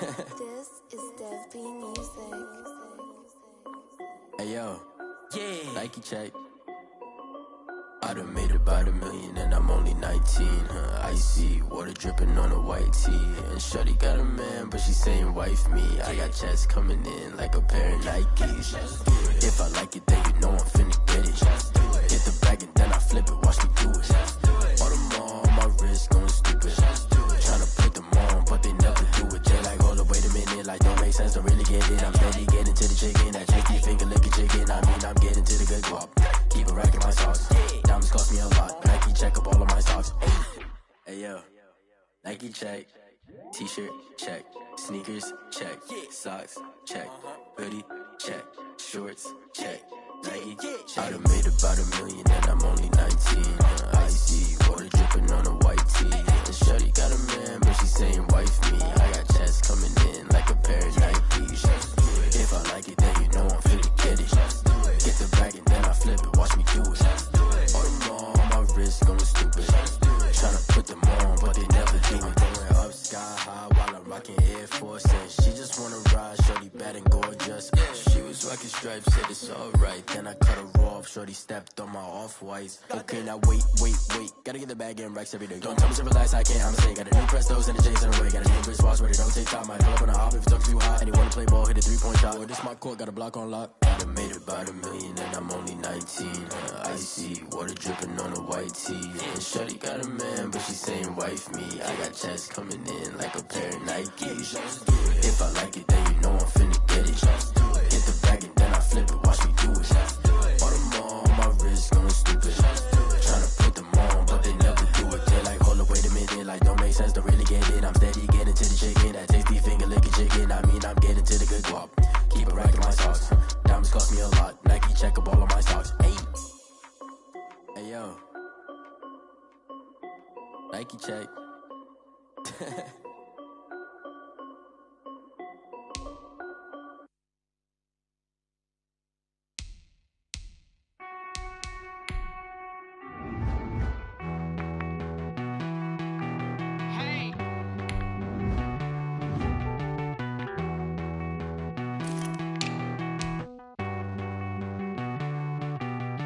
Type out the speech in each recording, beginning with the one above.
This is Dev B Music. Hey yo, Yeah. Nike check. I done made about $1 million and I'm only 19. Icy water dripping on a white tee. And shorty got a man, but she saying wife me. I got checks coming in like a pair of Nikes. If I like it, then you know I'm finna get it. Hit the bag and then I flip it, watch me do it. All them on my wrist going stupid. Tryna put them on, but they never do it. They like, hold up, wait a minute, like don't make sense, don't really get it. I'm steady getting to the chicken, that tricky finger licking chicken. I mean, I'm getting to the good guap. Keep a rack in my socks. Diamonds cost me a lot. Nike check up all of my socks. Hey yo, Nike check. T-shirt check. Sneakers check. Socks check. Hoodie check. Shorts check. Nike check. I done made about $1 million and I'm only 19. Icy water dripping on a white tee. And shorty got a man, but she saying wife me. I got checks coming in like a pair of Nikes. If I like it, then you know I'm finna get it. Get the bag and then I flip it, watch me do it. All them on my wrist going stupid. Tryna put them on, but they never do it. Going up sky high while I'm rocking Air Force. And she just wanna ride, shorty bad and gorgeous. She was rocking stripes, said it's alright. Then I cut her off, shorty stepped on my off-whites. Okay, now wait. Gotta get the bag and racks every day. Don't tell me to relax, I can't, I'm saying. Got a new Prestos and a J's in the way. Got a new Chris Ross, but it don't take time. I pull up on a hop if it talks too hot. And you wanna play ball, hit a 3-point shot. Or this my court, got a block on lock. I done made about $1 million and I'm only 19. Icy water dripping on a white tee. And shorty got a man, but she saying wife me. I got checks coming in like a pair of Nikes. If I like it, then you know I'm finna get it. Hit the bag and then I flip it, watch me do it. All them on my wrist going stupid. Tryna put them on, but they never do it. They like, hold up, wait a minute, like don't make sense, don't really get it. I'm steady getting to the chicken, that tasty finger licking chicken. I mean, I'm getting to the good guap. Keep a rack in my socks. Diamonds cost me a lot. Nike check up all of my socks. Hey yo, Nike check.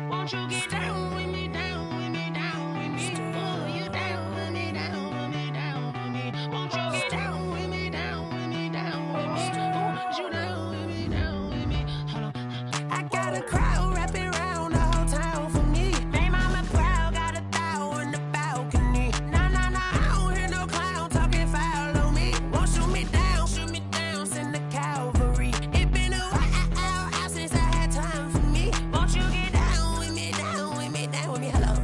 Won't you get down with me, down with me, down with me? Oh, you down with me, down with me, down with me. Won't you get down with me, down with me, down with me? Oh, you down with me, down with me? Hold on. I got a crowd wrapping around the whole town for me. They mama proud, got a thou on the balcony. Nah, I don't hear no clown talking foul on me. Won't shoot me down, send the cavalry. It been a while since I had time for me. Won't you get down with me, hello.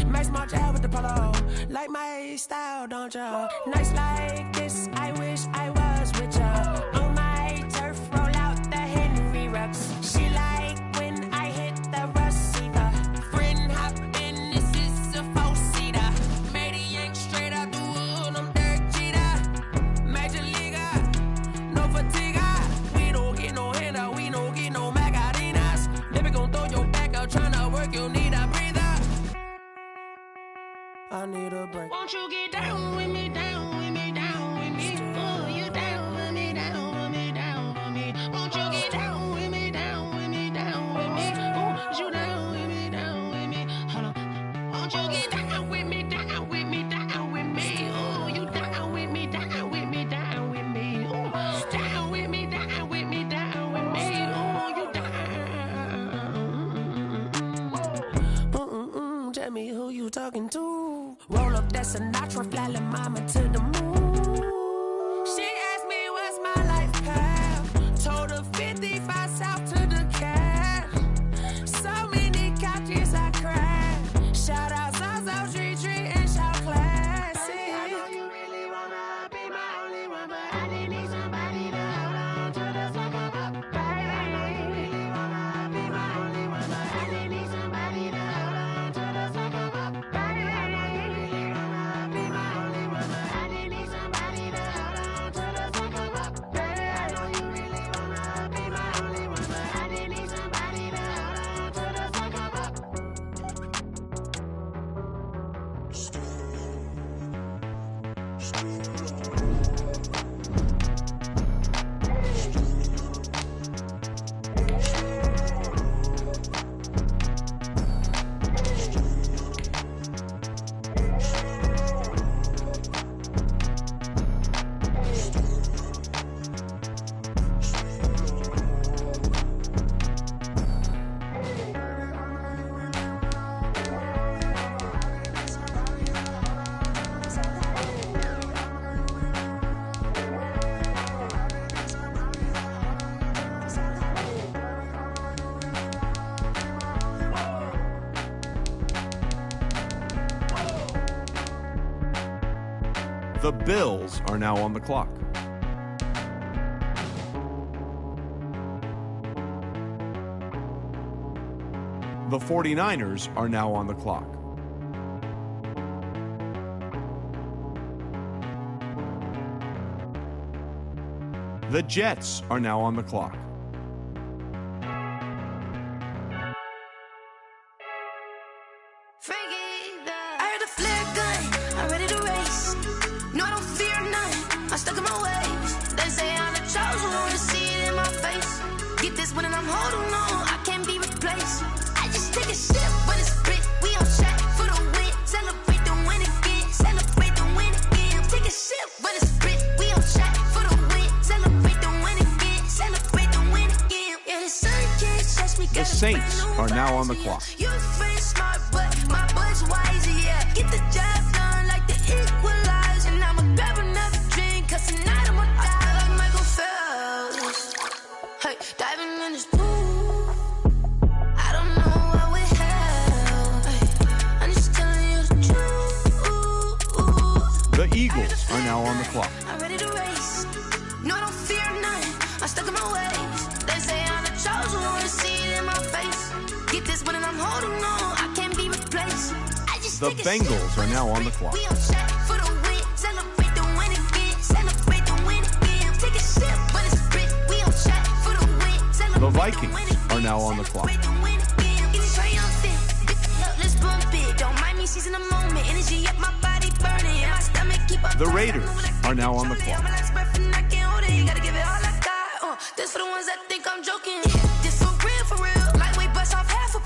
My small child with the polo. Like my style, don't ya? Nights like this, I wish I was with ya. On my turf, roll out the Henry Rux. She like when I hit the receiver. Friend hop in, this is a four-seater. Made a yank straight out the wood, I'm Derek Jeter. Major leaguer, no fatigue. We don't get no handout, we don't get no Macarinas. Never gon' throw your back out, tryna work, you need a breather. I need a break. Won't you get down with me, down with me, down with me? Oh, you down with me, down with me, down with me. Won't you get down with me, down with me, down with me? Oh, you down with me, down with me? Hold on. Won't you get down with me, down with me, down with me? Oh, you down with me, down with me, down with me? Oh, down with me, down with me, down with me? Oh, you down. Tell me who you talking to. Roll up that Sinatra, fly la mama to the moon. She asked me what's my life path. Told her 55 south to the cat. So many couches I cried. Shout out Zazo, Tree, and shout classic. I know you really wanna be my only one, but I didn't need somebody to hold on to the fuck up, baby. I know you really wanna be my only one, but I didn't need somebody to hold on to the fuck up, baby. I know you really wanna be my only one, but I didn't need somebody to hold on to the fuck up, baby. I know you really wanna be my only one, but I didn't need somebody to hold on to the fuck up. The Bills are now on the clock. The 49ers are now on the clock. The Jets are now on the clock. I heard a flare gun, I'm ready to race. No, I don't fear none, I'm stuck in my ways. They say I'm the chosen one, to see it in my face. Get this one and I'm holding on, I can't be replaced. I just take a sip, but it's spit. We on track for the win. Celebrate the win again, celebrate the win again. Take a sip, but it's spit. We on track for the win. Celebrate the win again, celebrate the win again. Yeah, the sun can't touch me. The Saints are now on the clock. You're friend smart, but my bud's wiser, yeah. Get the job done like the equalizer. And I'ma grab another drink, cause tonight I'ma die like Michael Phelps. Hey, diving in this pool, I don't know what we have. Hey, I'm just telling you the truth. The Eagles are now on the clock. I'm ready to race. No, I don't fear none. I'm stuck in my ways. They say I'm the chosen one, to see it in my face. Get this one and I'm holding on, I can't be replaced. I just The take a Bengals sip, are now on the clock. We on track for the win. Celebrate the win again, celebrate the win again. Take a sip, but it's spit. We on track for the win. Celebrate The the Vikings win again, are now on the clock. celebrate the win again. Get it triumphant. Look, let's bump it. Don't mind me seizing the moment. Energy up my body burning. My stomach keep up. The Raiders are now on the clock. My last breath and I can't hold it. You gotta give it all I got. This for the ones that think I'm joking. This for real, for real. Lightweight bust off half a.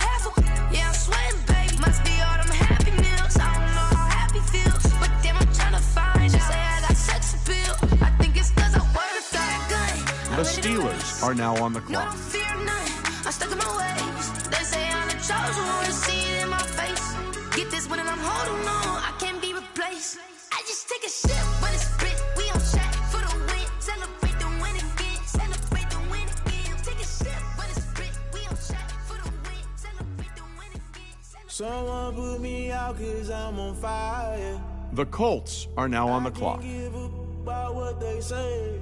Yeah, I'm sweating, baby. Must be all them happy meals. I don't know how happy feels, but damn, I'm trying to find. Just say I got sex appeal. I think it's cause I work that gun. The Steelers are now on the No, I clock. don't fear none. I'm stuck in my ways. They say I'm the chosen one, to see it in my face. Get this one and I'm holding on, I can't be replaced. I just take a sip, but it's spit. We on track for the win. Celebrate the win again, celebrate the win again. Take a sip, but it's spit. We on track for the win. Celebrate the win again. Someone put me out cause I'm on fire. The Colts are now on the clock. Give up about what they say.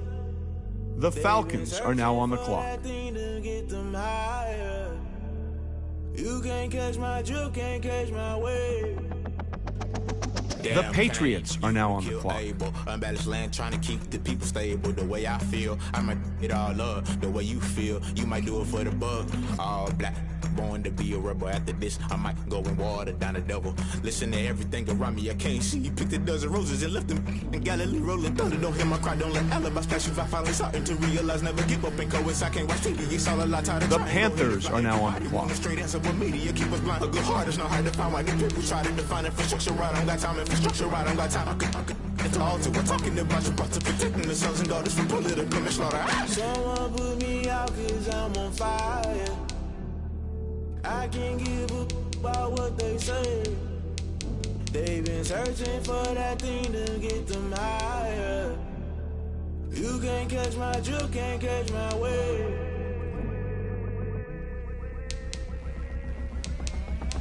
The Falcons are now on the clock. That thing to get them higher. You can't catch my drift, can't catch my wave. The Patriots are now on the clock. Unbalanced land, trying to keep the people stable. The way I feel, I might it all up. The way you feel, you might do it for the buck. All black, born to be a rebel. After this, I might go and water down the devil. Listen to everything around me, I can't see. Picked a dozen roses and left them in Galilee rolling thunder. Don't hear my cry, don't let alibis pass you. I finally starting to realize, never give up and coincide. I can't watch TV, it's all a lot. The Panthers are now on the clock. Straight answer with media, keep us blind. A good heart is not hard to find. Why the people try to define infrastructure right? I don't got time, infrastructure right, I don't got time. I could it's all to we're talking about you, about to protecting the sons and daughters from political and slaughter. Someone put me out cause I'm on fire. I can't give up about what they say. They've been searching for that thing to get them higher. You can't catch my drift, can't catch my wave.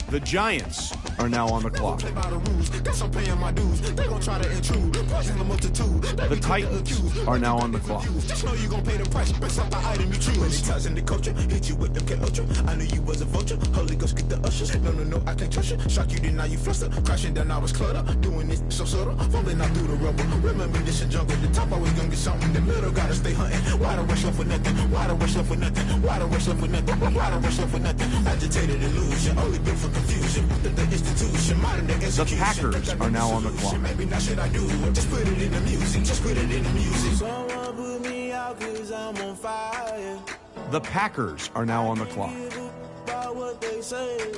The Giants are now on the clock. Play by the rules, guess I'm paying my dues. They gon' try to intrude, poison the multitude. The Titans are now on the clock. Just know you gon' pay the price, best up the item you choose. When it ties in the culture, hit you with them K Ultra. I knew you was a vulture, Holy Ghost get the ushers. No, I can't trust you. Shock you, then now you fluster. Crashing down, I was cluttered. Doing this so subtle, falling out through the rubble. Remember this in jungle, the top always gonna get something. The middle gotta stay hunting. Why the rush left for nothing? Why the rush left for nothing? Why the rush left for nothing? Why the rush left for nothing? Agitated illusion, only built for confusion. The institution, modern day execution. The Packers are now on the clock. Maybe not shit I do. Just put it in the music. Just put it in the music. Someone put me out cause I'm on fire. The Packers are now on the clock. Give up about what they say.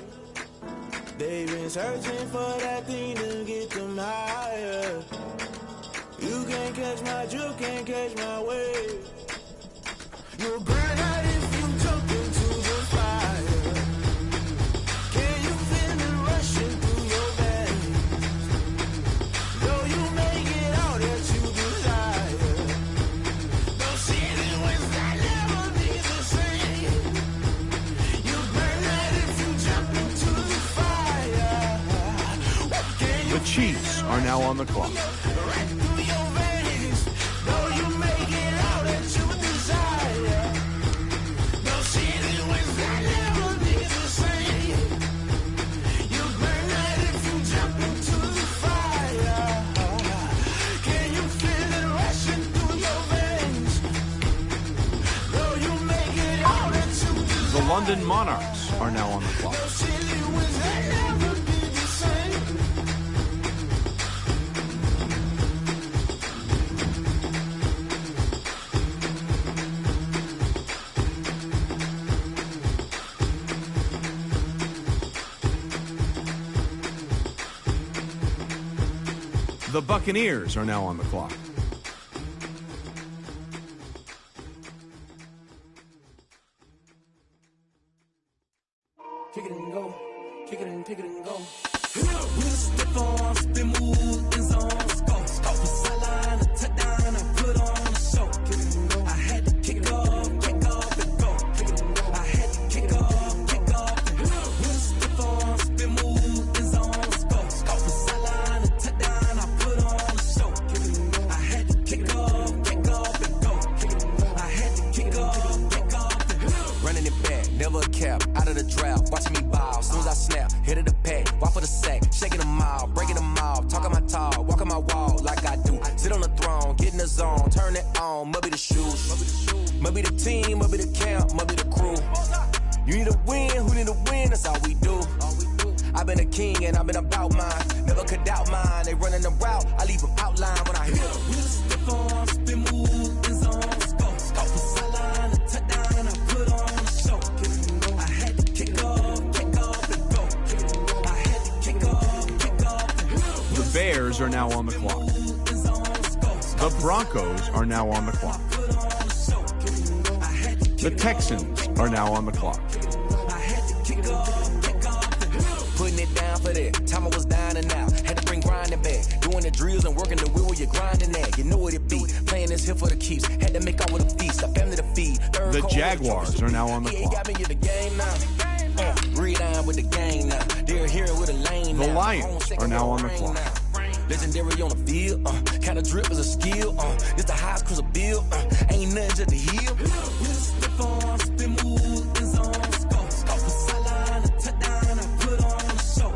They've been searching for that thing to get them higher. You can't catch my drift, can't catch my wave. You'll burn out if you jump into the fire. Can you feel it rushing through your veins? Though you may get all that you desire, don't see it when that never be the same. You burn out if you jump into the fire. The Chiefs are now on the clock. Right through your London Monarchs are now on the clock. The Buccaneers are now on the clock. Kick it and go. Kick it and kick it and go. We stiff on, spin move, in zone, go. Go for sideline, a touchdown, I put on a show. I had to kick off and go. I had to kick off and go. We stiff on, spin move, in zone, go. Go for sideline, a touchdown, I put on a show. I had to kick off and go. I had to kick off and go. Running it back, never a cap, out of the draft, watching me ball. Soon as I snap, hit of the pack, walk for the sack, shaking them all, breaking them all, talking my talk, walking my wall like I do. Sit on the throne, get in the zone, turn it on, must be the shoes, must be the team, must be the camp, must be the crew. You need a win, who need a win, that's all we do. I've been a king and I've been about mine, never could doubt mine. They running the route, I leave them outline when I hit them. We stiff on, spin move, in zone, go. Go for sideline, a touchdown, I put on a show. I had to kick off and go. I had to kick off and go. The Bears are now on the clock. The Broncos are now on the clock. The Texans are now on the clock. Putting it down for that. Time I was down and out. Had to bring grinding back. Doing the drills and working the wheel where you're grinding at. You know what it be. Playing this here for the keeps. Had to make out with a feast. A family to feed. The Jaguars are now on the clock. Got me in the game now. Read on with the game now. They're here with a lane now. The Lions are now on the clock. Legendary on the field. Kind of drip is a skill. It's the highest cruiser bill. Ain't nothing just to heal. Stiff on, spin move, in zone, go. Go for sideline, a touchdown, I put on a show.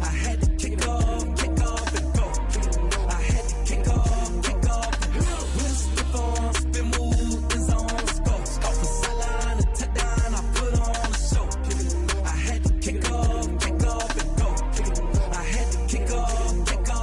I had to kick off and go. I had to kick off and go. Stiff on, spin move, in zone, go. Go for sideline, a touchdown, I put on a show. I had to kick off and go. I had to kick off and go.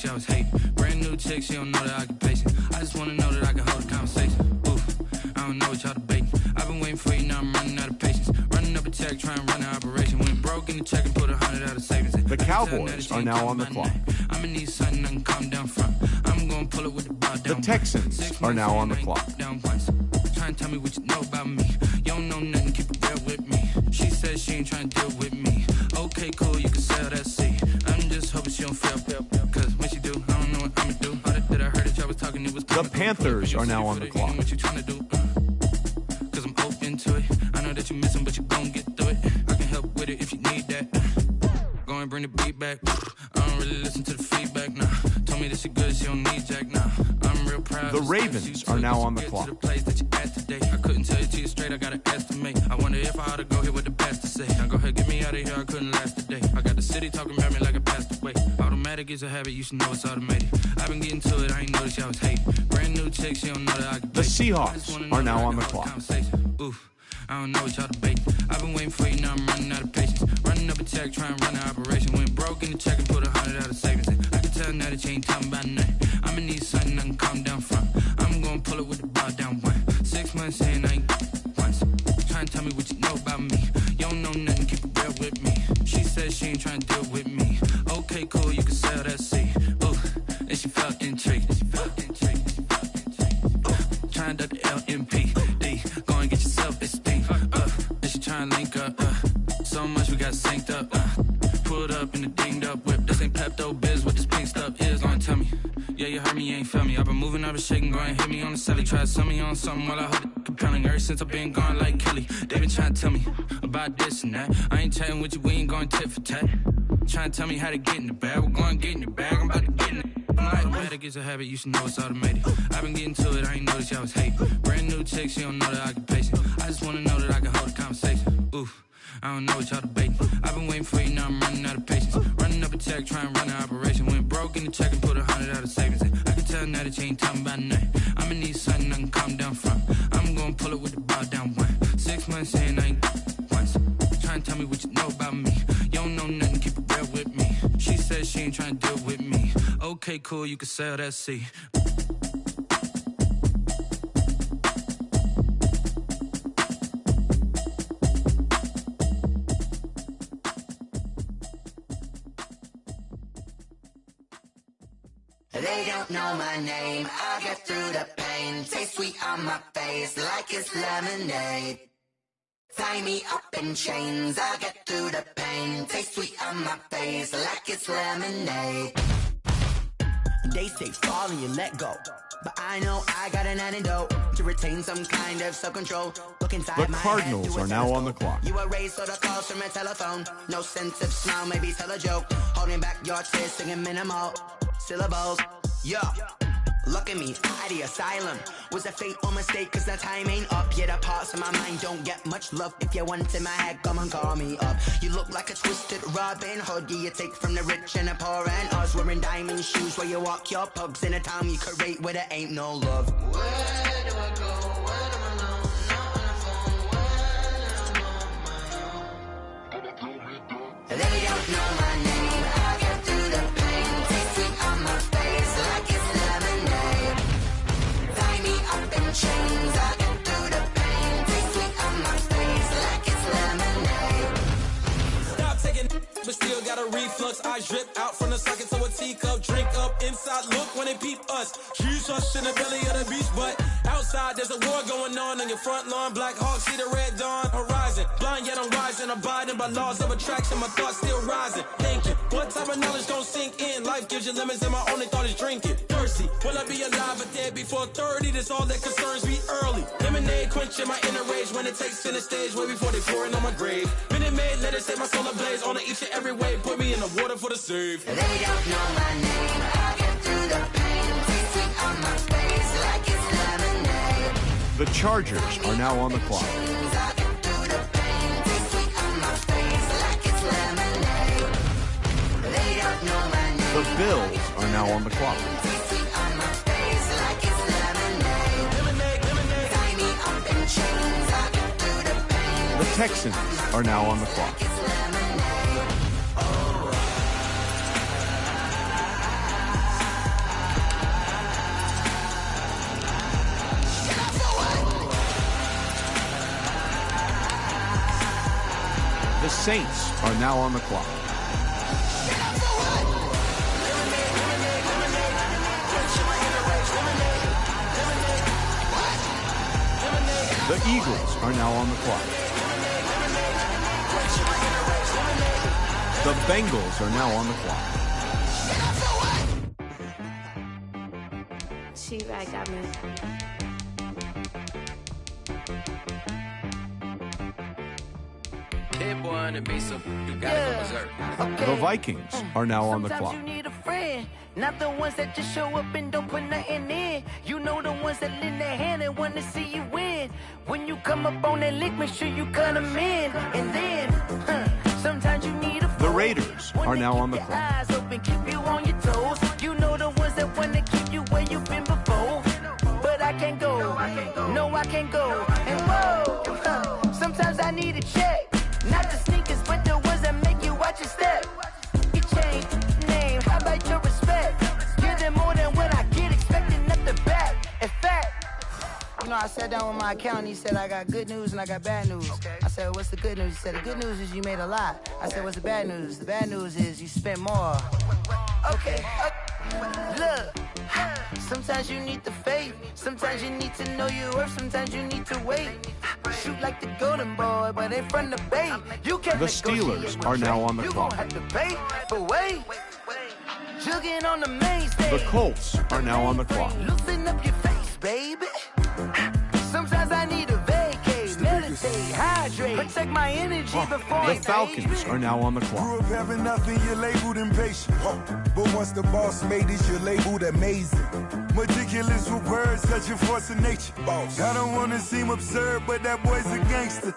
I was hating. Brand new chick, she don't know the occupation. I just wanna know that I can hold a conversation. Oof, I don't know what y'all debating. I've been waiting for you, now I'm running out of patience. Running up a check, trying to run an operation. Went broke in the check and put 100 out of savings. The Cowboys are now on the clock. I'ma need something I can calm down from. I'm gonna pull it with the bow down. The Texans are now on the clock. Down once. Try and tell me what you know about me. You don't know nothing, keep it real with me. She says she ain't trying to deal with me. Okay, cool, you can sell that seat. I'm just hoping she don't fail. Cause when she do, I don't know what I'ma do. All that I heard that y'all was talking, it was the Panthers are now on the clock. What you trying to do? Cause I'm open to it. I know that you're missing, but you gon' get through it. I can help with it if you need that. Go and bring the beat back. I don't really listen to the feedback, nah. Told me that she good, she don't need Jack, nah. I'm real proud. The Ravens are now on the clock. To the place that you at today. I couldn't tell you to you straight, I gotta estimate. I wonder if I ought to go here with the pastor say. Now go ahead, get me out of here, I couldn't last today. I got the city talking about me like I passed away. Automatic is a habit, you should know it's automated. I've been getting to it, I ain't noticed y'all was hating. Brand new chick, she don't know that I can. The Seahawks are now on the clock. Oof, I don't know what y'all debating. I've been waiting for you, now I'm running out of patience. Running up a check, trying to run an operation. Went broke in the check and put 100 out of savings. I can tell now that you ain't talking about nothing. I'ma need something I can calm down from. I'm gonna pull it with the bow down one. 6 months saying I ain't once. Trying to tell me what you know about me. You don't know nothing, keep it real with me. She says she ain't trying to deal with me. Okay, cool, you can sell that seat. Ooh, and she felt intrigued. Trying to the LMPD. Go and get yourself a speed. And she trying to link up. So much we got synced up. Pulled up in the dinged up whip. This ain't Pepto-Biz, what this pink stuff is. Don't tell me. Yeah, you heard me, you ain't felt me. I've been moving, I've been shaking, go and hit me on the celly. Try to sell me on something while I hold it compelling. Ever since I've been gone like Kelly, they been trying to tell me about this and that. I ain't chatting with you, we ain't going tit for tat. Trying to tell me how to get in the bag. We're going to get in the bag, I'm about to get in it. I'm like, better get a habit, you should know it's automated. I've been getting to it, I ain't noticed y'all was hating. Brand new chick, she don't know the occupation. I just wanna know that I can hold a conversation. Oof, I don't know what y'all debating. I've been waiting for you, now I'm running out of patience. Running up a check, trying to run an operation. Went broke in the check and put 100 out of savings in. I can tell now that you ain't talking about nothing. I'ma need something I can calm down from. I'm gonna pull it with the bar down one. 6 months in, I ain't once. Trying to tell me what you know about me. You don't know nothing, keep it real with me. She said she ain't trying to deal with me. Okay, cool, you can sell that seat. They don't know my name, I get through the pain. Taste sweet on my face like it's lemonade. Tie me up in chains, I get through the pain. Taste sweet on my face like it's lemonade. They say fall and you let go, but I know I got an antidote to retain some kind of self-control. Look inside The my Cardinals head, are now on the clock. You erase all the calls from a telephone. No sense of smile, maybe tell a joke. Holding back your tears, singing minimal syllables. Yeah. Look at me, out the asylum. Was a fate or mistake, cause the time ain't up. Yet the parts of my mind don't get much love. If you want in my head, come and call me up. You look like a twisted Robin Hood. Yeah, you take from the rich and the poor and us. Wearing diamond shoes where you walk your pugs in a town you create where there ain't no love. Where do I go? When I'm alone? Not on the phone. When I'm on my own. They don't know my name. I get through the pain. Taste sweet on my face like it's lemonade. Tie me up in chains. I get through the pain. Taste sweet on my face like it's lemonade. Stop taking, but still got a reflux. I drip out from the socket to a teacup. Drink up inside, look when they peep us. Choose us in the belly of the beast, but outside there's a war going on your front lawn. Black Hawk, see the red dawn horizon. Blind yet I'm rising, abiding by laws of attraction. My thoughts still rising, thinking what type of knowledge don't sink in. Life gives you limits and my only thought is drinking. Thirsty, will I be alive or dead before 30? That's all that concerns me early. Lemonade quenching my inner rage when it takes center stage way before they pouring on my grave. Minute Maid, let it set my soul ablaze on each and every way. Put me in the water for the save. They don't know my name. I get through the pain. Taste sweet on my face like it's lemonade. The Chargers are now on the clock. I get through the pain. Taste sweet on my face like it's lemonade. They don't know my name. The Bills are now on the clock. Taste sweet on my face like it's lemonade. Lemonade. Tie me up in chains. I get through the pain. The Texans are now on the clock. It's lemonade. The Saints are now on the clock. The Eagles are now on the clock. The Bengals are now on the clock. She right got me. Hit boy on the beat, so you gotta go berserk. The Vikings are now on the Sometimes clock. you need a friend, not the ones that just show up and don't put nothing in. You know the ones that lend their hand and want to see you win. When you come up on that lick, make sure you cut them in. And then, sometimes you need a friend. The Raiders are now on the Keep clock. your eyes open, keep you on your toes. You know the ones that want to keep you where you've been before. But I can't go, no I can't go. And whoa, sometimes I need a check. Not the sneakers, but the ones that make you watch your step. You change name, how about your respect? Give them more than what I get, expecting nothing back. In fact, you know, I sat down with my accountant, he said I got good news and I got bad news. I said, what's the good news? He said, the good news is you made a lot. I said, what's the bad news? The bad news is you spent more. Okay, look, Sometimes you need the faith. Sometimes you need to know your worth. Sometimes you need to wait. Shoot like the golden boy, but in front of the bay. You can't The Steelers are now on the clock. You gon' have to pay, but wait. Jugging on the main stage. The Colts are now on the clock. Loosen up your face, baby. Sometimes I need a vacate, meditate, hydrate, protect my energy before The Falcons are now on the Grew clock. up having nothing, you're labeled impatient. But once the boss made it, you're labeled amazing. Meticulous with words, such a force of nature. I don't wanna seem absurd, but that boy's a gangster.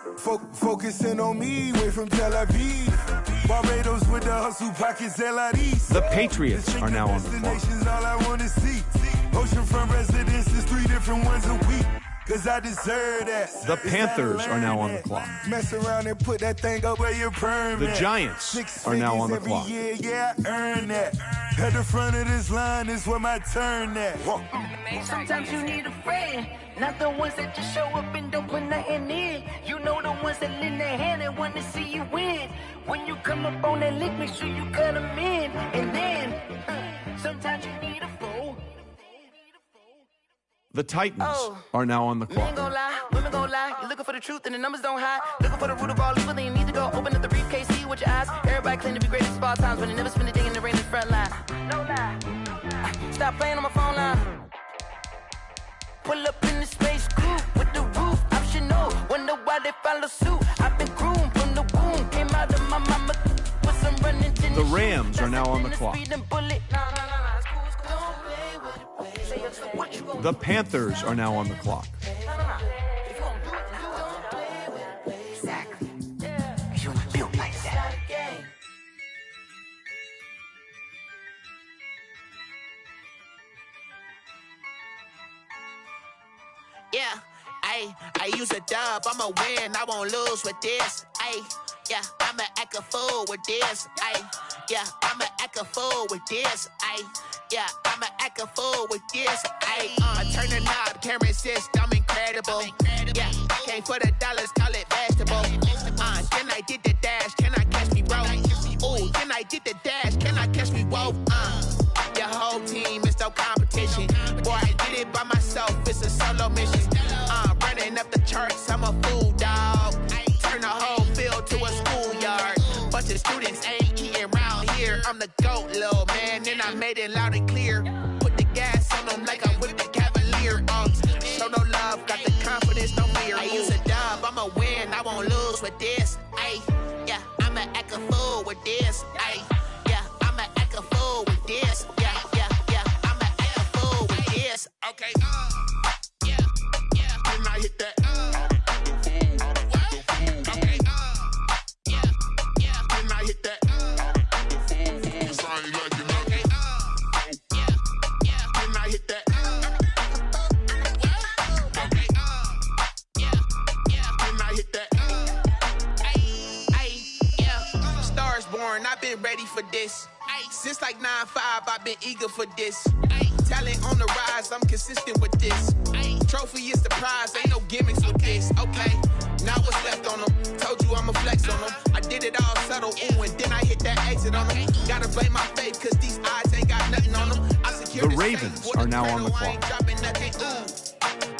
Focusing on me, way from Tel Aviv. Barbados with the hustle pockets, LIDs. The Patriots are now on the clock. Destinations, all I wanna see. Oceanfront residences, 3 different ones a week. Cause I deserve that. The Panthers are now on the clock. Mess around and put that thing up where you're permanent. The Giants are now on the every clock. year, yeah, I earned that. At the front of this line is where my turn at. Sometimes you need a friend, not the ones that just show up and don't put nothing in. You know the ones that lend their hand and want to see you win. When you come up on that lick, make sure you cut them in. And then, sometimes you need a fool. The Titans are now on the Men clock. gon' lie, women gon' lie. You're looking for the truth and the numbers don't hide. Looking for the root of all evil, then you need to go open up the briefcase, see with your eyes. Everybody claim to be greatest of all times, but they never spend a day in the rain in the front line. No lie. Stop playing on my phone line. Pull up in the space coupe with the roof optional. Wonder why they follow suit. I've been groomed from the womb. Came out of my mama with some running to The Rams are now on the clock. The Panthers are now on the clock. Yeah, I use a dub, I'ma win, I won't lose with this. Yeah, I'ma act a fool with this. Yeah, I'ma act a fool with this. Yeah, I'ma act a fool with this. Turn the knob, camera assist, I'm incredible. Yeah, came for the dollars, call it vegetable. Then I did the dash, can I catch me, bro? Ooh, then I did the dash, can I catch me, whoa? Your whole team is no competition. Boy, I did it by myself, it's a solo mission. Running up the charts, I'm a fool, dog. Turn the whole field to a schoolyard. Bunch of students ain't eating round here. I'm the GOAT, little man, and I made it loud and clear. Put the gas on them like I'm with the Cavalier. Show no love, got the confidence, no fear. I use a dub, I'ma win, I won't lose with this. Yeah, I'ma act a fool with this. Yeah, I'ma act a fool with this. Yeah, I'ma act a fool with this. Okay, yeah, and I hit that. Okay, yeah, and I hit that. Cause I ain't like it. Okay, yeah, and I hit that. Okay, yeah, and I hit that. Yeah, Stars born, I've been ready for this. Since like 9-5, I've been eager for this. Talent on the rise, I'm consistent with this. Trophy is the prize, ain't no gimmicks with this. Okay, now what's left on them? Told you I'ma flex on them. I did it all subtle, ooh, and then I hit that exit on them. Gotta blame my faith, cause these odds ain't got nothing on them. I secured The Ravens are now on the clock.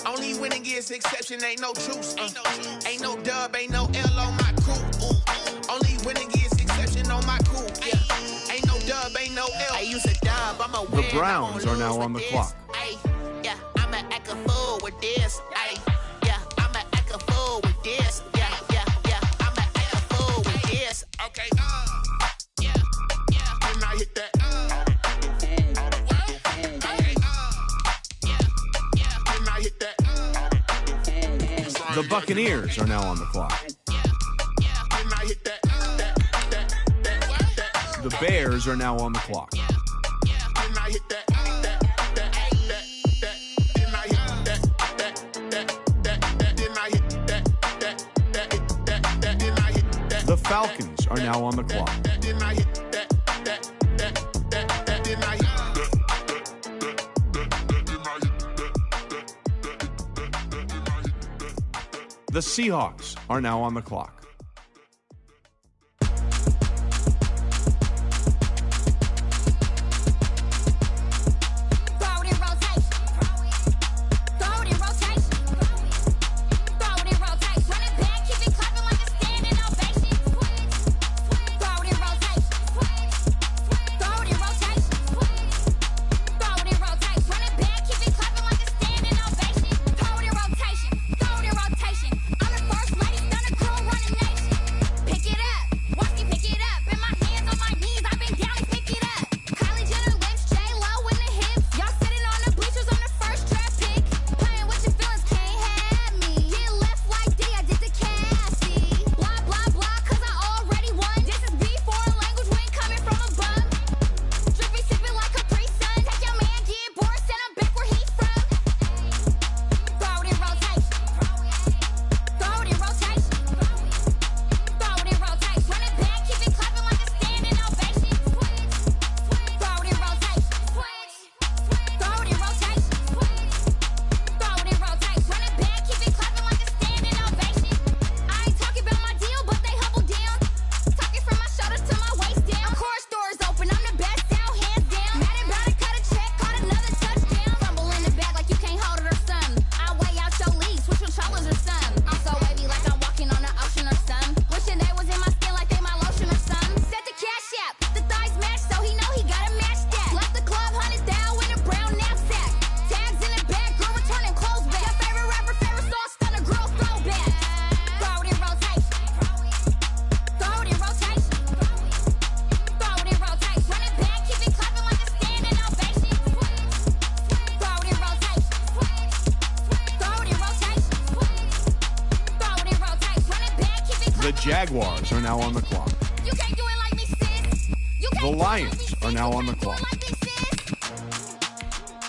Only winning is exception, ain't no truce. Ain't no dub, ain't no L on my crew. Only winning is exception on my crew. Yeah, ain't no dub, ain't no L. I use a dub, I'ma win. The Browns are now on the clock. Yeah, I'ma act a fool with this. Yeah, I'ma act a fool with this. Yeah, I'ma act a fool with this. Okay, yeah, and I hit that. Okay, yeah, and I hit that. The Buccaneers are now on the clock. And I hit that. The Bears are now on the clock. And I hit that. The Falcons are now on the clock. The Seahawks are now on the clock. Rowdy The Jaguars are now on the clock. You can't do it like me, sis. You can't The do it Lions like me, are now sis. on the You can't clock. do it like me,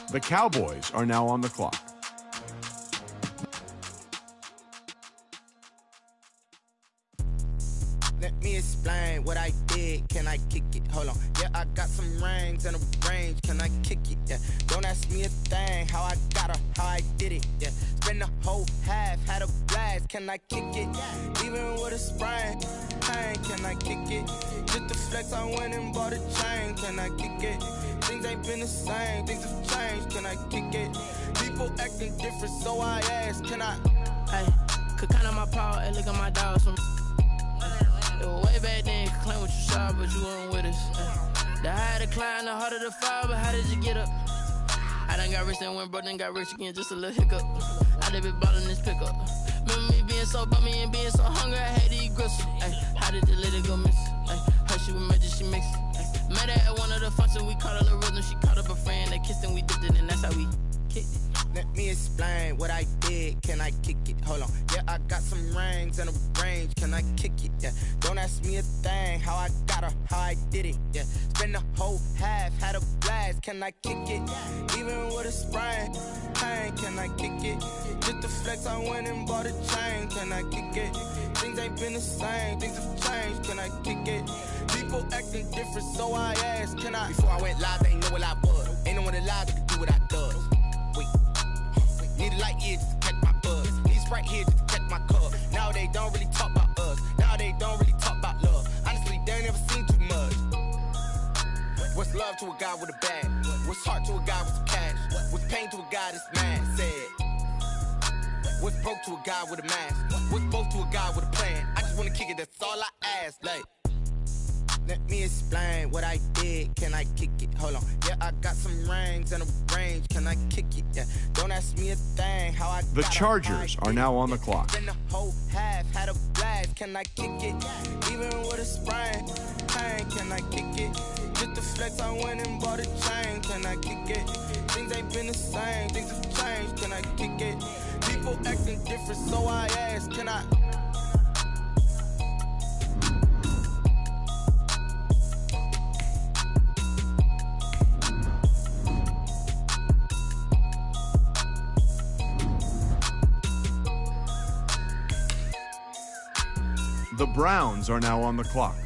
sis. The Cowboys are now on the clock. Let me explain what I did. Can I kick it? Hold on. Yeah, I got some rings and a range. Can I kick it? Yeah. Don't ask me a thing. How I got her, how I did it. Yeah. Spend the whole half, had a blast. Can I kick it? Even with a sprain. Pain, can I kick it? Just the flex, I went and bought a chain. Can I kick it? Things ain't been the same. Things have changed. Can I kick it? People acting different, so I ask. Can I? Hey, could count on my power and look at my dogs. It was way back then, could claim what you saw, but you weren't with us. The higher the climb, the harder the fall, but how did you get up? I done got rich and went broke, then got rich again, just a little hiccup. I done been ballin' this pickup. Remember me being so bummy and being so hungry, I had to eat gristle. Ay, how did the lady go miss? Ay, her she was magic, she mixed. Met her at one of the functions, we caught a little rhythm, she caught up a friend, they kissed and we dipped it, and that's how we kicked it. Let me explain what I did. Can I kick it? Hold on. Yeah, I got some rings and a range. Can I kick it? Yeah. Don't ask me a thing. How I got her, how I did it. Yeah. Spend the whole half, had a blast. Can I kick it? Even with a sprain. Pain, can I kick it? Just the flex, I went and bought a chain. Can I kick it? Things ain't been the same. Things have changed. Can I kick it? People acting different, so I asked. Can I? Before I went live, they ain't know what I was. Ain't no one alive that could do what I does. Wait. Need a light year just to catch my buzz. Need Sprite here just to catch my cup. Now they don't really talk about us. Now they don't really talk about love. Honestly, they ain't never seen too much. What's love to a guy with a bag? What's heart to a guy with some cash? What's pain to a guy that's mad? Said. What's broke to a guy with a mask? What's both to a guy with a plan? I just wanna kick it, that's all I ask. Like, let me explain what I did. Can I kick it? Hold on. Yeah, I got some rings and a range. Can I kick it? Yeah. Don't ask me a thing. How I The got Chargers are now on the clock. Spend the whole half, had a blast. Can I kick it? Even with a sprain. Pain, can I kick it? Just the flex, I went and bought a chain. Can I kick it? Things ain't been the same. Things have changed. Can I kick it? People acting different, so I ask. Can I? The Browns are now on the clock.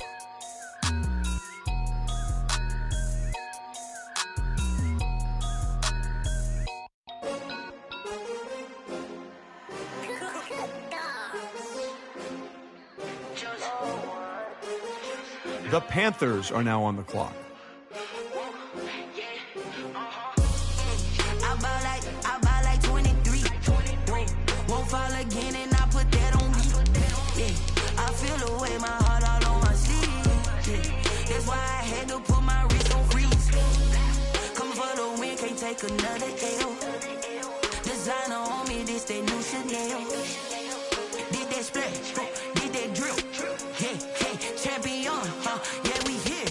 The Panthers are now on the clock. I buy like 23. Won't fall again and I put that on me. Yeah, I feel the way, my heart all on my sleeve. Yeah, that's why I had to put my wrist on freeze. Coming for the win, can't take another L. Designer on me, this that new Chanel. Did that splash, did that drill. Yeah, champion, yeah, we here.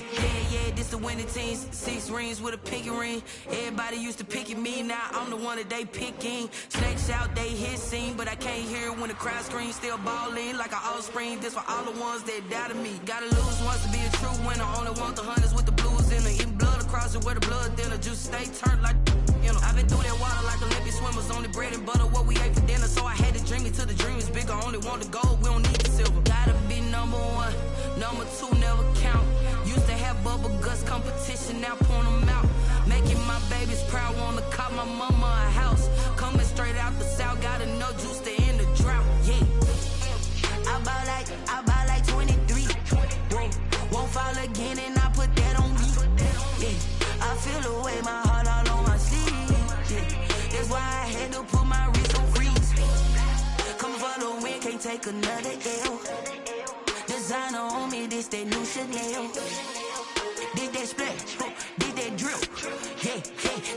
Yeah, this the winning team. 6 rings with a pinky ring. Everybody used to pick at me, now I'm the one that they picking. Snakes out, they hit scene, but I can't hear it when the crowd screams. Still ballin' like an offspring. This for all the ones that doubted me. Gotta lose once to be a true winner. Only want the hunters with the blues in it. Eating blood across it where the blood thinner. Juice stay turned like, you know. I've been through that water like Olympic swimmers. Only bread and butter, what we ate for dinner. So I had to dream it till the dream is bigger. Only want the gold, we don't need the silver. Gotta be number 1, number 2 never count. Used to have bubble guts competition, now point them out. Making my babies proud, wanna cop my mama a house. Coming straight out the south, gotta know juice to end the drought. Yeah, I buy like 23. Won't fall again and I put that on me. Yeah, I feel the way, my heart all on my sleeve. Yeah, that's why I had to put my wrist on freeze. Coming for the win, can't take another L. Designer on me, this that new Chanel. Did that splash, did that drill. Yeah,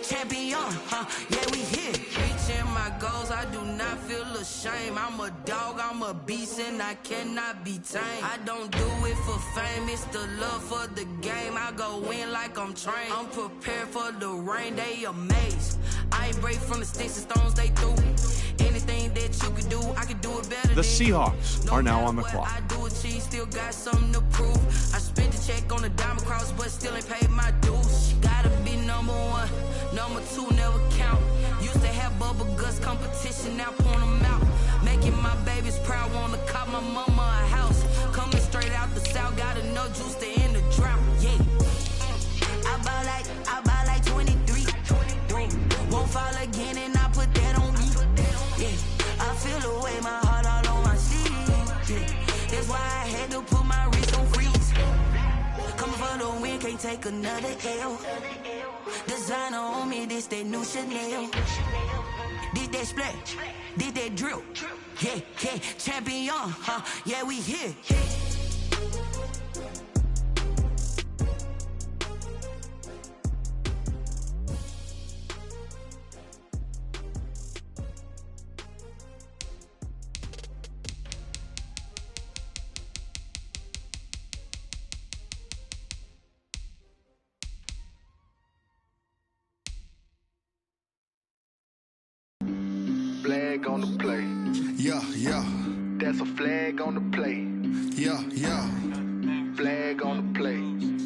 champion, yeah, we here. Reaching my goals, I do not feel ashamed. I'm a dog, I'm a beast, and I cannot be tamed. I don't do it for fame, it's the love for the game. I go in like I'm trained. I'm prepared for the rain, they amazed. I ain't break from the sticks and stones they threw. Anything that you could do, I could do it better. The Seahawks are now on the clock. I do it she still got something to prove. I spent the check on the diamond cross, but still ain't paid my dues. She gotta be number one, number two never count. Used to have bubble guts competition, now point them out. Making my babies proud, wanna cop my mama a house. Coming straight out the south, got enough juice to end the drought. Yeah. I buy like 23. Won't fall again and I put that on me. Yeah. I feel the way, my heart all on my sleeve. Yeah. That's why I had to put my wrist on freeze. Coming for the win, can't take another L. Designer on me, this that new Chanel. Did that splash, did that drill. Yeah, yeah, champion, huh? Yeah, we here. Flag on the play. Yeah, yeah. That's a flag on the play. Yeah, yeah. Flag on the play.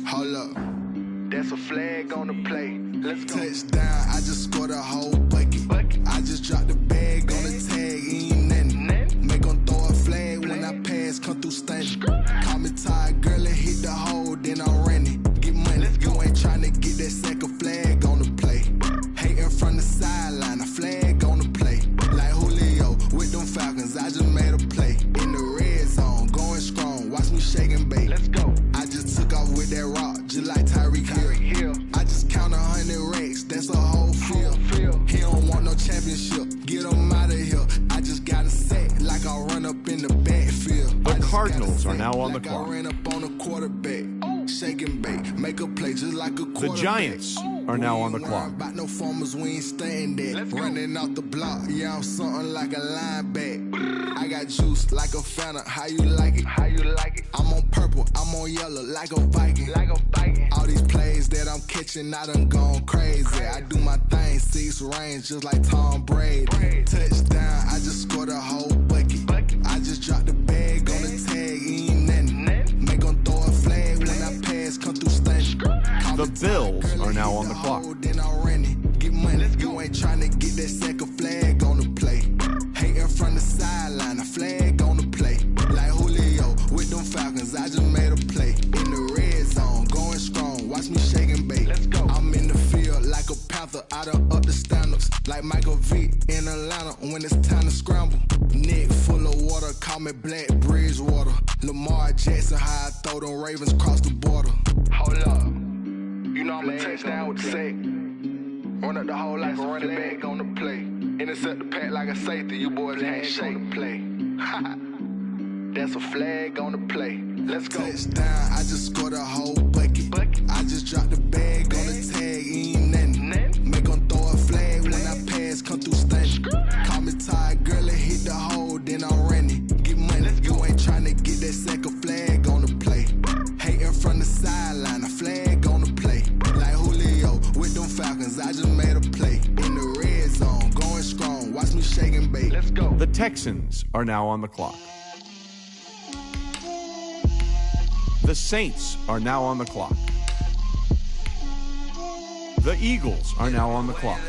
Hold up. That's a flag on the play. Let's go. Touchdown, I just scored a whole bucket. I just dropped the bag on the tag, ain't nothing. Make them throw a flag when I pass, come through stunning. Call me tired, girl, and hit the hole, then I'm running. Get money, you ain't tryna get that second flag on the play. Hating from the sideline, a flag on the play. Like Julio with them Falcons, I just made a play. In the red zone, going strong, watch me shake and bake. Let's go. I just took off with that rock, just like Tyreek Hill. I just count 100 racks, that's a whole field. He don't want no championship, get him out of here. I just got a set, like I run up in the backfield. The Cardinals are now on the clock. I ran up on a quarterback, shake and bake, make a play just like a quarterback. The Giants are now on the clock. About no farmers, we ain't staying there. Running out the block, yeah, I'm something like a linebacker. I got juice like a Fanta, how you like it? How you like it? I'm on purple, I'm on yellow, like a Viking. Like a Viking. All these plays that I'm catching, I done gone crazy. I do my thing, 6 range, just like Tom Brady. Touchdown, I just scored a whole bucket. I just dropped the bag on the tag, ain't nothing. Make them throw a flag when I pass, come through stunning. The Bills are now on the clock. Then I'm running, get money. You ain't trying to get that second flag on the play. Hating from the sideline, a flag on the play. Like Julio with them Falcons, I just made a play. In the red zone, going strong, watch me shake and bake. Let's go. I'm in the field like a Panther, I done up the standards. Like Michael Vick in Atlanta when it's time to scramble. Neck full of water, call me Black Bridgewater. Lamar Jackson, how I throw them Ravens cross the border. Hold up. You know I'm a touchdown with the sack. Run up the hole like a running back on the play. Intercept the pack like a safety. You boys can't shake the play. That's a flag on the play. Let's go. Touchdown, I just scored a whole bucket. I just dropped the bag on the tag, ain't nothing. Make them throw a flag when I pass, come through stunning. Call me tired, girl, and hit the hole, then I'm running. Get money, you ain't tryna get that second flag on the play. Hating from the sideline, a flag on the play. Like Julio with them Falcons, I just made a play. In the red zone, going strong, watch me shake and bake. Let's go. The Texans are now on the clock. The Saints are now on the clock. The Eagles are now on the clock.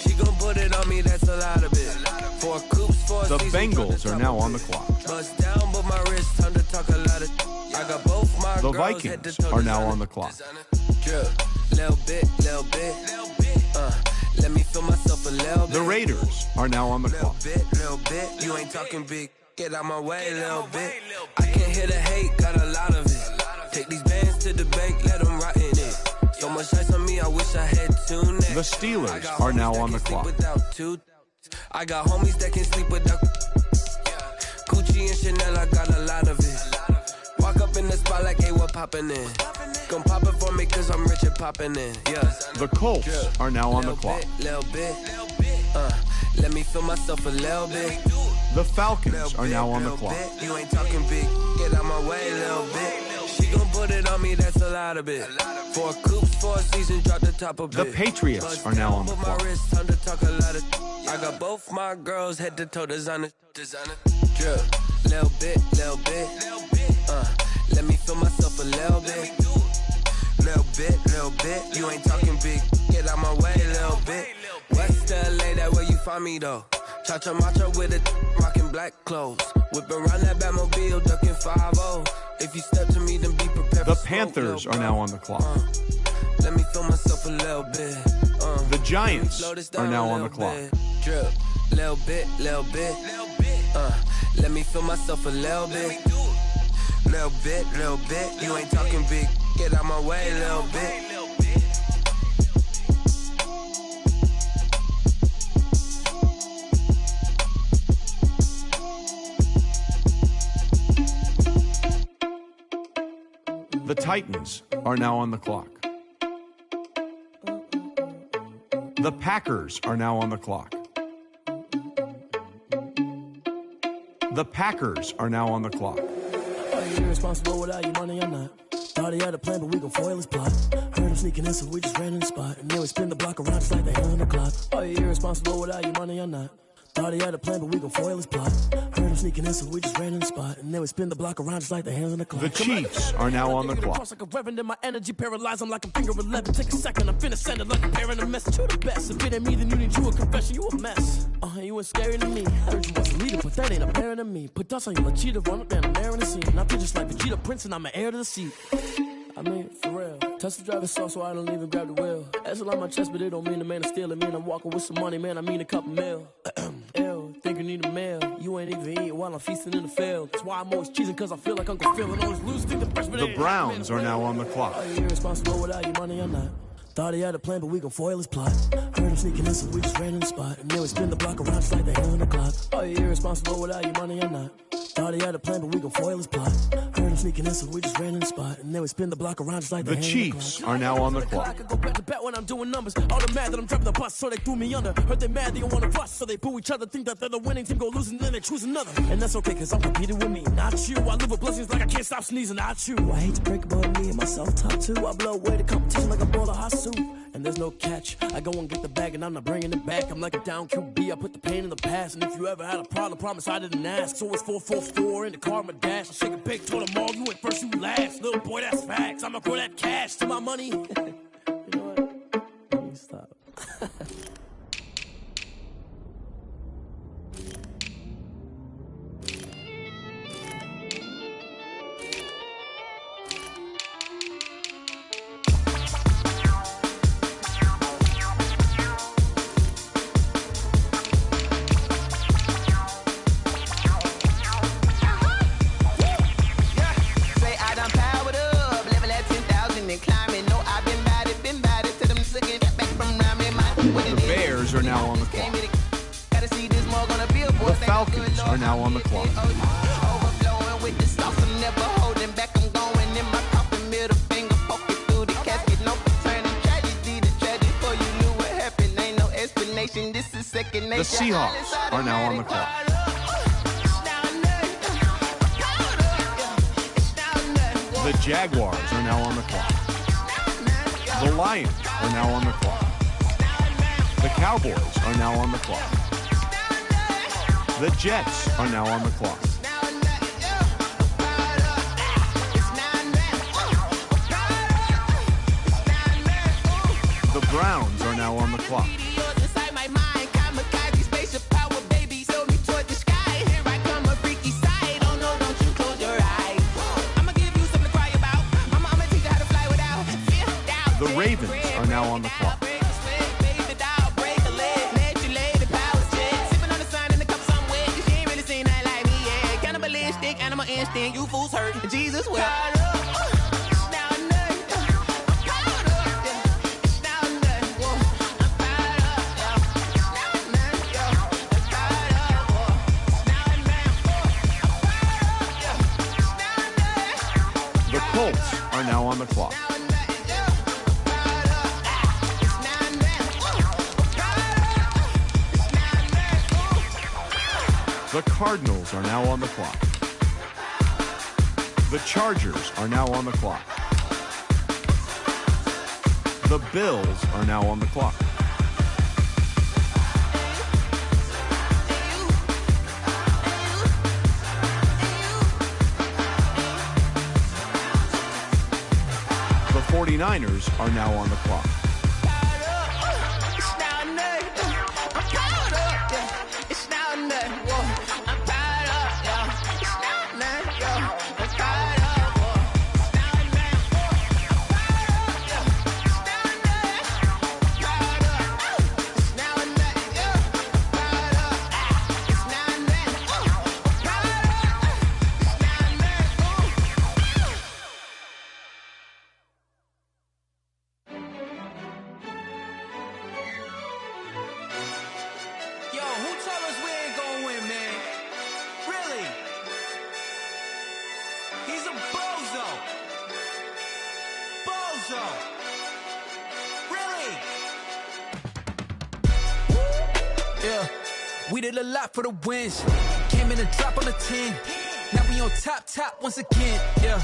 She gon' put it on me, that's a lot of it. For coops, for The Bengals are now on the clock. Bust down, but my wrist, time to talk a lot of. I got both my The girls, Vikings are now on the clock. Drip, little bit, let me feel myself a little bit. The Raiders are now on the clock. Little bit, you ain't talking big. Get out my way, little bit. I can't hear the hate, got a lot of it. Take these bands to the bank, let them rot in it. So much ice on me, I wish I had 2 necks. The Steelers are now on the clock. I got homies that can sleep without Gucci and Chanel, I got a lot of it. Walk up in the spot like, hey, what poppin' in? Gon' pop it for me cause I'm rich and poppin' in, yeah. The Colts are now on the clock. Little bit, let me feel myself a little bit. The Falcons are now on the clock. You ain't talking big, get out my way, little bit. She gon' put it on me, that's a lot of it. 4 coops, 4 seasons, drop the top of it. The Patriots are now on the clock. My wrist, time to talk a lot of. I got both my girls head to toe designer. Drip, little bit. Let me feel myself a little bit. Little bit. You ain't talking big. Get out my way, little bit. West LA, that where you find me though. Cha-cha matcha with a rockin' black clothes. Whip around that Batmobile, ducking 5-0. If you step to me, then be prepared. The Panthers are now on the clock. Let me feel myself a little bit. The Giants are now on the clock. Drip, little bit. Let me feel myself a little bit. Little bit. You ain't talking big. Get out my way, little bit. The Titans are now on the clock. The Packers are now on the clock. The Packers are now on the clock. Are you irresponsible without your money or not? Thought he had a plan, but we gon' foil his plot. Heard him sneaking in, so we just ran in the spot. And then we spin the block around just like the hand on the clock. Are you irresponsible without your money or not? Thought he had a plan, but we gon' foil his plot. Heard him sneaking in, so we just ran in the spot. And then we spin the block around just like the hands on the clock. The Chiefs are now on the clock. Like a reverend in my energy paralyzed, I'm like a finger 11. Take a second, I'm finna send it like a parent a message. You the best. If it ain't me, then you need you a confession. You a mess. You ain't scary to me. Heard you was a leader, but that ain't apparent to me. Put dust on you like cheetah, run up down the air in the scene. And I feel just like Vegeta Prince, and I'm an heir to the seat. I mean, for real. Touch the driver's soft, so I don't even grab the wheel. That's on my chest, but it don't mean the man is stealing. Mean I'm walking with some money, man. I mean a couple mil. Ew, think you need a meal. You ain't even eating while I'm feasting in the field. That's why I'm always cheesing, cause I feel like Uncle Phil. And always lose, think the freshman. The Browns are now on the clock. Are you irresponsible without your money or not? Thought he had a plan, but we gon' foil his plot. Heard him sneaking in, so we just ran in the spot. And then we spin the block around just like the hand on the clock. Are you irresponsible without your money or not? Thought he had a plan, but we gon' foil his plot. Heard him sneaking in, so we just ran in the spot. And then we spin the block around just like the hand Chiefs on the clock. are now on the clock. I could go back to bat when I'm doing numbers. All the mad that I'm driving the bus, so they threw me under. Heard they mad, they don't wanna bust, so they boo each other. Think that they're the winning team, go losing, then they choose another. And that's okay, cause I'm competing with me, not you. I live with blessings like I can't stop sneezing, not you. I hate to break about me and myself top two. I blow away the competition like a bowl of hot soup. And there's no catch. I go and get the bag and I'm not bringing it back. I'm like a down QB, I put the pain in the past. And if you ever had a problem, promise I didn't ask. So it's 4-4-4 in the car, my dash. I shake a big, told them all, you went first, you last. Little boy, that's facts. I'ma grow that cash to my money. You know what? Let me stop. Are now on the clock. The Falcons are now on the clock. The Seahawks are now on the clock. The Jaguars are now on the clock. The Lions are now on the clock. The Cowboys are now on the clock. The Jets are now on the clock. The Browns are now on the clock. The Ravens are now on the clock. Instinct, you fools hurt. Jesus will. The Colts are now on the clock. The Cardinals are now on the clock. The The Chargers are now on the clock. The Bills are now on the clock. The 49ers are now on the clock. We did a lot for the wins. Came in a drop on the 10. Now we on top once again. Yeah.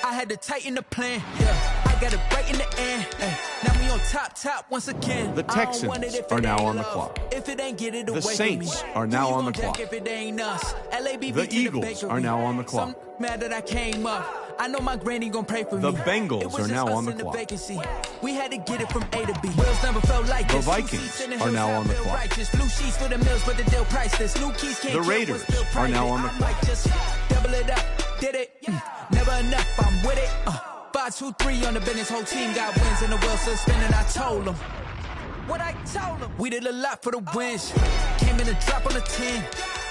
I had to tighten the plan. Yeah. I got it right in the end. Now we on top once again. The Texans are now on the clock. If it ain't get it away The Saints are now on the clock. If it ain't us. The Eagles are now on the clock. Mad that I came up. I know my granny gon' pray for me. The Bengals are now on the clock. We had to get it from A to B. Wheels never felt like the Vikings are now on the clock. Blue sheets for the mills, but the deal priceless. New keys can't the Raiders are now on the clock. Just double it up, did it. Never enough, I'm with it. 5, 2, 3 on the business. Whole team got wins and the wheels still spinning. I told them what I told them. We did a lot for the wins. Came in a drop on the 10.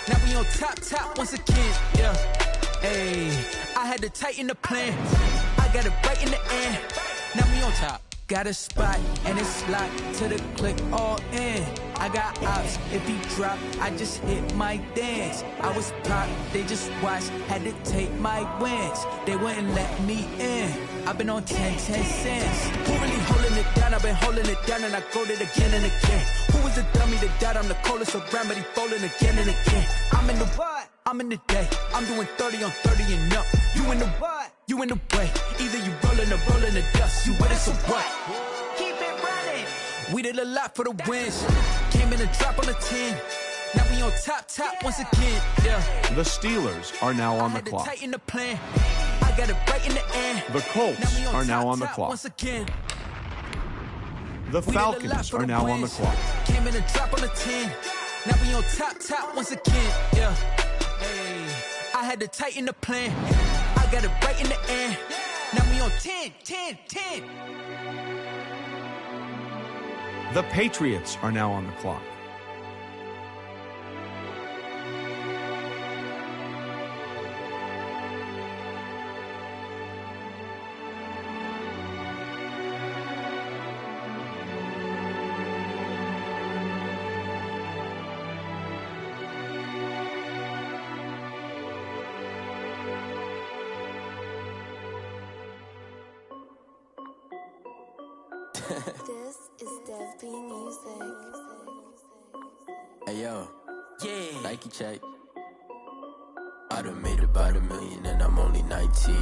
Now we on top once again. Yeah. Hey, I had to tighten the plan. I got it right in the end. Now we on top. Got a spot and it's locked to the click all in. I got ops, if he drop, I just hit my dance. I was pop, they just watched, had to take my wins. They wouldn't let me in. I've been on 10 cents. Who really holding it down? I've been holding it down and I go it again and again. Who was the dummy that died? I'm the coldest around, but he folding again and again. I'm in the what? I'm in the day. I'm doing 30 on 30 and up. You in the what? You in the way. Either you rolling or rolling the dust. You with us or what? Keep it running. We did a lot for the wins. Came in a drop on the 10. Now we on top once again. Yeah. The Steelers are now on the clock. Tighten the plan. I got it right in the end. The Colts are now on the clock. Once again. The Falcons are now on the clock. Came in a drop on the 10. Now we on top once again. Yeah. Hey, I had to tighten the plan. I got it right in the end. Now we on 10. The Patriots are now on the clock. This is Dev B Music. Hey yo, yeah. Nike check. I done made about $1 million and I'm only 19.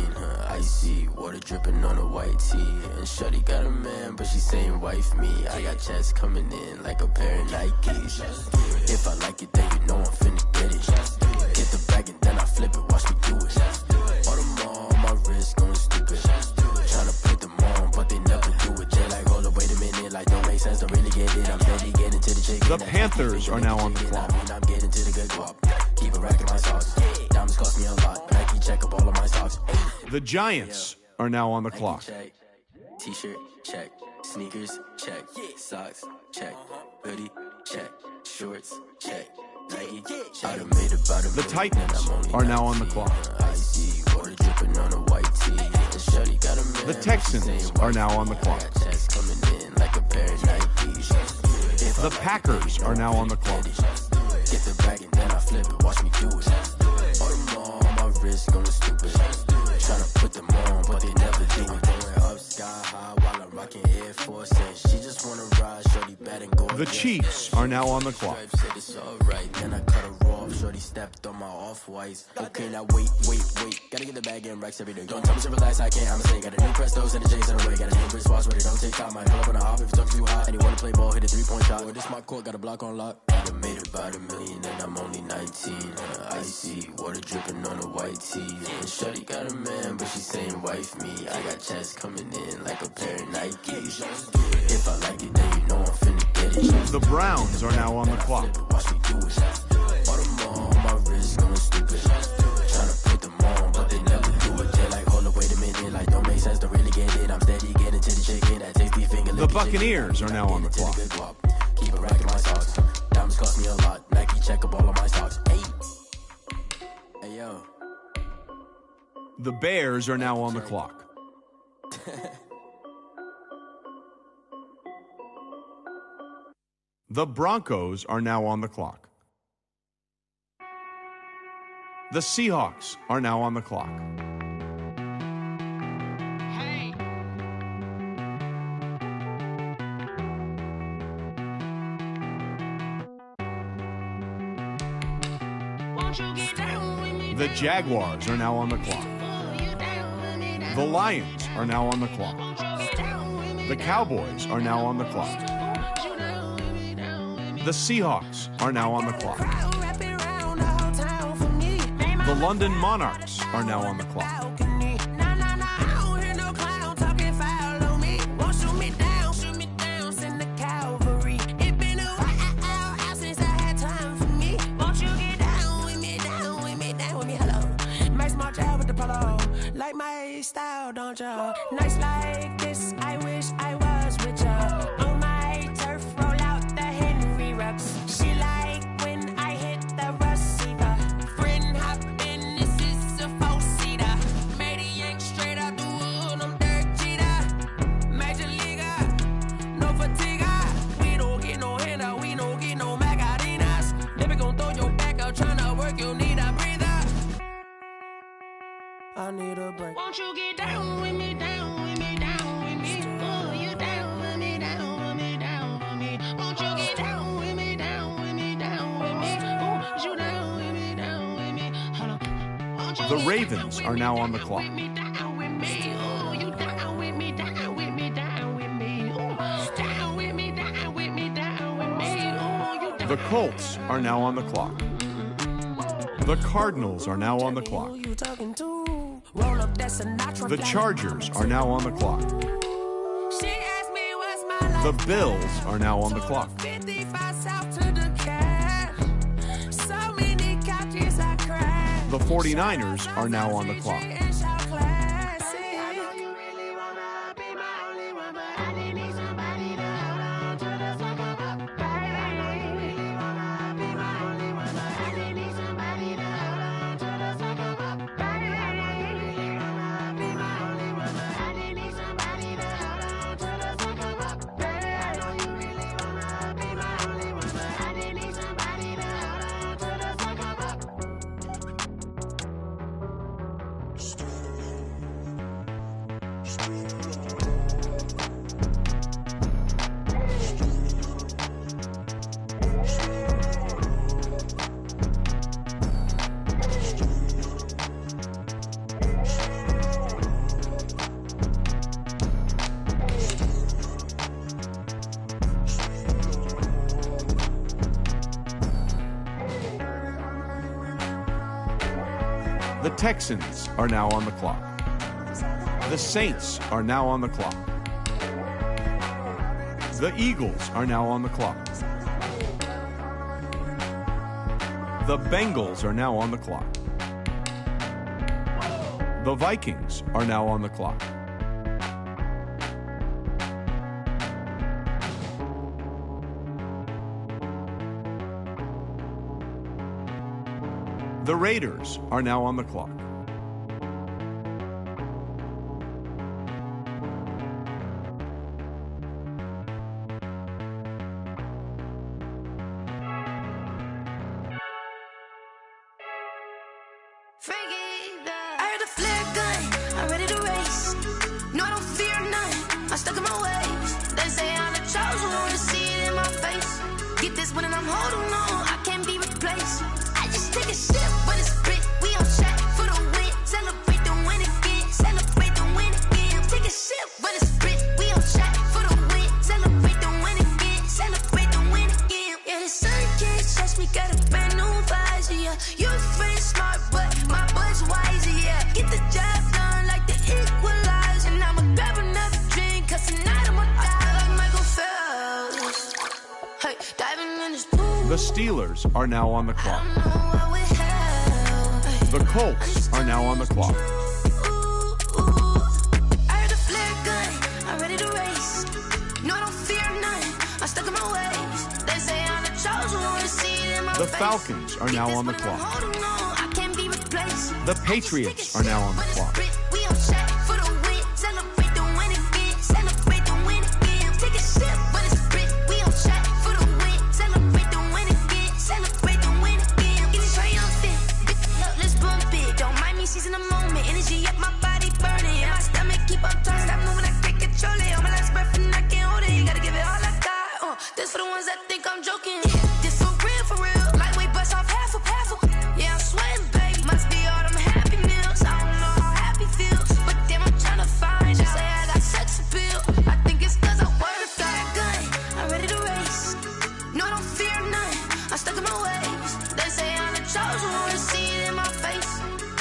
Icy water dripping on a white tee. And Shorty got a man, but she saying wife me. I got checks coming in like a pair of Nikes. If I like it, then you know I'm finna get it. Get the bag and then I flip it. Watch me do it. All them on my wrist going stupid. Tryna put them on, but they never do it. They're like, hold up, wait a minute. Like, don't make sense, don't really get it. I'm steady getting to the chick. The Panthers are now on the clock. I'm getting to the good guap. Keep a rack in my socks. Diamonds cost me a lot. Nike check up all of my socks. The Giants are now on the clock. Check. T-shirt, check. Sneakers, check. Socks, check. Hoodie, check. Shorts, check. Nike, check. I done made about $1 The million Titans and I'm only are now on the clock. Icy water dripping on a white tee. And Shorty got a man, The Texans are now on the clock. checks coming in like a pair of Nikes. If The Packers are now on the clock. Get the bag and then I flip it, watch me do it. All them on my wrist going stupid. Tryna put them on, but they never do it. Going up sky high while I'm rocking Air Force. And she just wanna ride, shorty bad and go. The Chiefs are now on the clock. Said It's alright, then I cut her off. Shorty stepped on my off-whites. Okay, now wait. Gotta get the bag in racks every day. Don't tell me to relax, I can't, I'ma say. Got a new Prestos and a J's in the way. Got a new wristwatch, but it don't take time. Might pull up on a hop if it's too hot. And you wanna play ball, hit a 3-point shot. Or this my court, got a block on lock. I done made about $1 million and I'm only 19. Icy, water dripping on a white tee. And shorty got a man, but she saying wife me. I got checks coming in like a pair of Nikes. If I like it, then you know I'm finna get it. The Browns are now on the clock. Watch me do it. All them on my wrist going stupid. Tryna put them on, but they never do it. They're like, hold up, wait a minute. Like, don't make sense to really get it. I'm steady getting to the chicken. That tasty finger. The Buccaneers are now on the clock. Keep a rack in my socks. Diamonds cost me a lot. Nike check up all of my socks. Hey yo. The Bears are now on the clock. The Broncos are now on the clock. The Seahawks are now on the clock. The Jaguars are now on the clock. The Lions are now on the clock. The Cowboys are now on the clock. The Seahawks are now on the clock. The London Monarchs are now on the clock. Like my style, don't ya? Nights like this, I wish I was with ya. On my turf, roll out the Henry Rux. She like when I hit the receiver. Friend hop in, this is a 4-seater. Made a yank straight out the wood, I'm Derek Jeter. Major leaguer, no fatigue. We don't get no handout, we don't get no Macarinas. Never gon' throw your back out, tryna work, you need a breather. I need a break. Won't you get down with me, down with me, down with me? Oh, you down with me, down with me, down with me. Won't you get down with me, down with me, down with me? Oh, you down with me, down with me. Hold on. The Ravens are now on the clock. Oh, you down with me, down with me, down with me. Oh, down with me, down with me, down with me. Oh, you down. The Colts are now on the clock. The Cardinals are now on the clock. You talking to? Roll up that Sinatra. The Chargers are now on the clock. She asked me what's my life. The Bills are now on the clock. 55 south to the cash. So many couches I crashed. The 49ers are now on the clock. The Texans are now on the clock. The Saints are now on the clock. The Eagles are now on the clock. The Bengals are now on the clock. The Vikings are now on the clock. The Raiders are now on the clock. I heard a flare gun, I'm ready to race. No, I don't fear none, I'm stuck in my ways. They say I'm the chosen one, to see it in my face. Get this when I'm holding on, I can't be replaced. I just take a sip when it's split. We on track for the win. Celebrate the win again. Celebrate the win again. Take a sip when it's split. We on track for the win. Celebrate the win again. Celebrate the win again. Yeah, the sun can't touch me. Got a brand new visor. Yeah, you're friend smart, but my bud's wiser. Yeah, get the job done like the equalizer. And I'ma grab another drink, cause tonight I'ma die like Michael Phelps. Hey, diving in this pool. The Steelers are now on the clock. The Colts are now on the clock. I heard a flare gun, I'm ready to race. No, I don't fear none, I'm stuck in my ways. They say I'm the chosen one, see it in my face. The Falcons are now on the clock. Holding on, I can't be replaced. The Patriots are now on the clock. We on track for the win, celebrate the win again. Celebrate the win again. Take a sip when it's split. We on track for the win, celebrate the win again. Celebrate the win again. Get it triumphant. Let's bump it. Don't mind me seizing the moment. Energy up my body burning. And my stomach keep on turning. Stop moving, I can't control it. On my last breath and I can't hold it. Gotta give it all I got. This for the ones that think I'm joking. This for real, for real. Lightweight bust off half a. Yeah, I'm sweating, baby. Must be all them happy meals. I don't know how happy feels, but damn, I'm trying to find. They say I got sex appeal. I think it's cause I wear the flag gun. I'm ready to race. No, I don't fear none. I'm stuck in my ways. They say I'm the chosen one, see it in my face.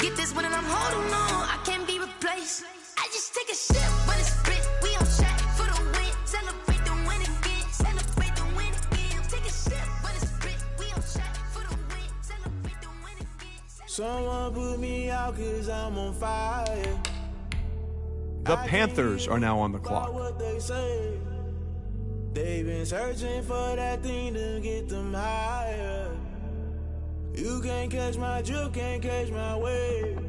Get this when I'm holding on, I can't be replaced. I just take a sip when it's split. We on track for the win. Celebrate the win again. Celebrate the win again. Take a sip when it's split. We on track for the win. Celebrate the win again. Someone put me out cause I'm on fire. The Panthers are now on the clock. What they say. They've been searching for that thing to get them higher. You can't catch my drift, can't catch my wave.